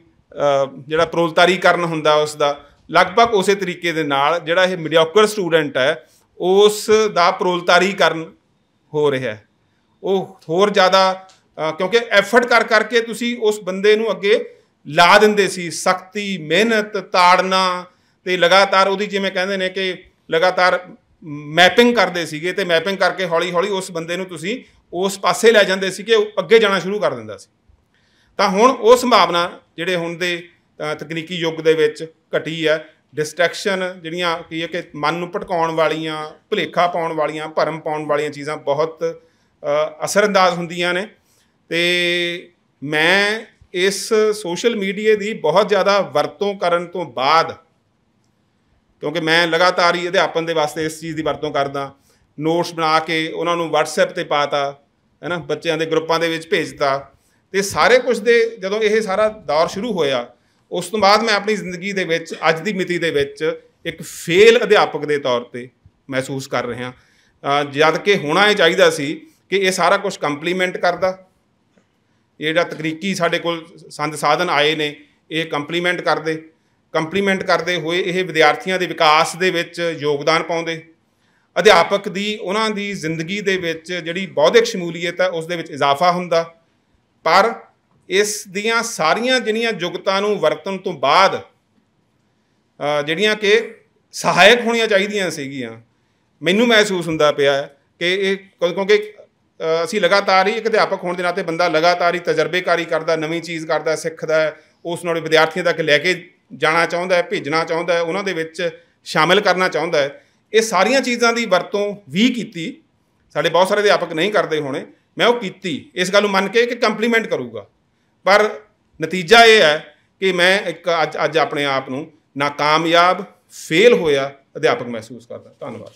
ਜਿਹੜਾ ਪ੍ਰੋਲਤਾਰੀਕਰਨ ਹੁੰਦਾ ਉਸ ਦਾ ਲਗਭਗ ਉਸੇ ਤਰੀਕੇ ਦੇ ਨਾਲ ਜਿਹੜਾ ਇਹ ਮੀਡੀਓਕਰ ਸਟੂਡੈਂਟ ਹੈ ਉਸ ਦਾ ਪ੍ਰੋਲਤਾਰੀਕਰਨ ਹੋ ਰਿਹਾ। ਉਹ ਹੋਰ ਜ਼ਿਆਦਾ ਕਿਉਂਕਿ ਐਫਰਟ ਕਰਕੇ ਤੁਸੀਂ ਉਸ ਬੰਦੇ ਨੂੰ ਅੱਗੇ ਲਾ ਦਿੰਦੇ ਸੀ, ਸਖਤੀ, ਮਿਹਨਤ, ਤਾੜਨਾ, ਅਤੇ ਲਗਾਤਾਰ ਉਹਦੀ ਜਿਵੇਂ ਕਹਿੰਦੇ ਨੇ ਕਿ ਲਗਾਤਾਰ ਮੈਪਿੰਗ ਕਰਦੇ ਸੀਗੇ, ਅਤੇ ਮੈਪਿੰਗ ਕਰਕੇ ਹੌਲੀ ਹੌਲੀ ਉਸ ਬੰਦੇ ਨੂੰ ਤੁਸੀਂ ਉਸ ਪਾਸੇ ਲੈ ਜਾਂਦੇ ਸੀ ਕਿ ਉਹ ਅੱਗੇ ਜਾਣਾ ਸ਼ੁਰੂ ਕਰ ਦਿੰਦਾ ਸੀ। ਤਾਂ ਹੁਣ ਉਹ ਸੰਭਾਵਨਾ ਜਿਹੜੇ ਹੁਣ ਦੇ ਤਕਨੀਕੀ ਯੁੱਗ ਦੇ ਵਿੱਚ ਘਟੀ ਹੈ। ਡਿਸਟਰੈਕਸ਼ਨ ਜਿਹੜੀਆਂ ਕੀ ਹੈ ਕਿ ਮਨ ਨੂੰ ਭਟਕਾਉਣ ਵਾਲੀਆਂ, ਭੁਲੇਖਾ ਪਾਉਣ ਵਾਲੀਆਂ, ਭਰਮ ਪਾਉਣ ਵਾਲੀਆਂ ਚੀਜ਼ਾਂ ਬਹੁਤ ਅਸਰਅੰਦਾਜ਼ ਹੁੰਦੀਆਂ ਨੇ, ਅਤੇ ਮੈਂ ਇਸ ਸੋਸ਼ਲ ਮੀਡੀਆ ਦੀ ਬਹੁਤ ਜ਼ਿਆਦਾ ਵਰਤੋਂ ਕਰਨ ਤੋਂ ਬਾਅਦ, ਕਿਉਂਕਿ ਮੈਂ ਲਗਾਤਾਰ ਹੀ ਅਧਿਆਪਨ ਦੇ ਵਾਸਤੇ ਇਸ ਚੀਜ਼ ਦੀ ਵਰਤੋਂ ਕਰਦਾ, ਨੋਟਸ ਬਣਾ ਕੇ ਉਹਨਾਂ ਨੂੰ ਵਟਸਐਪ 'ਤੇ ਪਾਤਾ, ਹੈ ਨਾ, ਬੱਚਿਆਂ ਦੇ ਗਰੁੱਪਾਂ ਦੇ ਵਿੱਚ ਭੇਜਤਾ, ਅਤੇ ਸਾਰੇ ਕੁਛ ਦੇ ਜਦੋਂ ਇਹ ਸਾਰਾ ਦੌਰ ਸ਼ੁਰੂ ਹੋਇਆ ਉਸ ਤੋਂ ਬਾਅਦ ਮੈਂ ਆਪਣੀ ਜ਼ਿੰਦਗੀ ਦੇ ਵਿੱਚ ਅੱਜ ਦੀ ਮਿਤੀ ਦੇ ਵਿੱਚ ਇੱਕ ਫੇਲ ਅਧਿਆਪਕ ਦੇ ਤੌਰ 'ਤੇ ਮਹਿਸੂਸ ਕਰ ਰਿਹਾ, ਜਦ ਕਿ ਹੋਣਾ ਇਹ ਚਾਹੀਦਾ ਸੀ ਕਿ ਇਹ ਸਾਰਾ ਕੁਛ ਕੰਪਲੀਮੈਂਟ ਕਰਦਾ, ਇਹ ਜਿਹੜਾ ਤਕਨੀਕੀ ਸਾਡੇ ਕੋਲ ਸੰਦ ਸਾਧਨ ਆਏ ਨੇ ਇਹ ਕੰਪਲੀਮੈਂਟ ਕਰਦੇ ਹੋਏ ਇਹ ਵਿਦਿਆਰਥੀਆਂ ਦੇ ਵਿਕਾਸ ਦੇ ਵਿੱਚ ਯੋਗਦਾਨ ਪਾਉਂਦੇ, ਅਧਿਆਪਕ ਦੀ ਉਹਨਾਂ ਦੀ ਜ਼ਿੰਦਗੀ ਦੇ ਵਿੱਚ ਜਿਹੜੀ ਬੌਧਿਕ ਸ਼ਮੂਲੀਅਤ ਹੈ ਉਸ ਦੇ ਵਿੱਚ ਇਜ਼ਾਫਾ ਹੁੰਦਾ। ਪਰ ਇਸ ਦੀਆਂ ਸਾਰੀਆਂ ਜਿਹੜੀਆਂ ਜੁਗਤਾਂ ਨੂੰ ਵਰਤਣ ਤੋਂ ਬਾਅਦ ਜਿਹੜੀਆਂ ਕਿ ਸਹਾਇਕ ਹੋਣੀਆਂ ਚਾਹੀਦੀਆਂ ਸੀਗੀਆਂ, ਮੈਨੂੰ ਮਹਿਸੂਸ ਹੁੰਦਾ ਪਿਆ ਕਿ ਇਹ ਕਿਉਂਕਿ ਅਸੀਂ ਲਗਾਤਾਰ ਹੀ ਇੱਕ ਅਧਿਆਪਕ ਹੋਣ ਦੇ ਨਾਤੇ ਬੰਦਾ ਲਗਾਤਾਰ ਹੀ ਤਜਰਬੇਕਾਰੀ ਕਰਦਾ, ਨਵੀਂ ਚੀਜ਼ ਕਰਦਾ, ਸਿੱਖਦਾ, ਉਸ ਨਾਲ ਵਿਦਿਆਰਥੀਆਂ ਤੱਕ ਲੈ ਕੇ ਜਾਣਾ ਚਾਹੁੰਦਾ ਹੈ, ਭੇਜਣਾ ਚਾਹੁੰਦਾ ਹੈ, ਉਹਨਾਂ ਦੇ ਵਿੱਚ ਸ਼ਾਮਿਲ ਕਰਨਾ ਚਾਹੁੰਦਾ ਹੈ। ਇਹ ਸਾਰੀਆਂ ਚੀਜ਼ਾਂ ਦੀ ਵਰਤੋਂ ਵੀ ਕੀਤੀ, ਸਾਡੇ ਬਹੁਤ ਸਾਰੇ ਅਧਿਆਪਕ ਨਹੀਂ ਕਰਦੇ ਹੋਣੇ, ਮੈਂ ਉਹ ਕੀਤੀ ਇਸ ਗੱਲ ਨੂੰ ਮੰਨ ਕੇ ਕਿ ਕੰਪਲੀਮੈਂਟ ਕਰੂਗਾ, ਪਰ ਨਤੀਜਾ ਇਹ ਹੈ ਕਿ ਮੈਂ ਇੱਕ ਅੱਜ ਆਪਣੇ ਆਪ ਨੂੰ ਨਾਕਾਮਯਾਬ, ਫੇਲ ਹੋਇਆ ਅਧਿਆਪਕ ਮਹਿਸੂਸ ਕਰਦਾ। ਧੰਨਵਾਦ।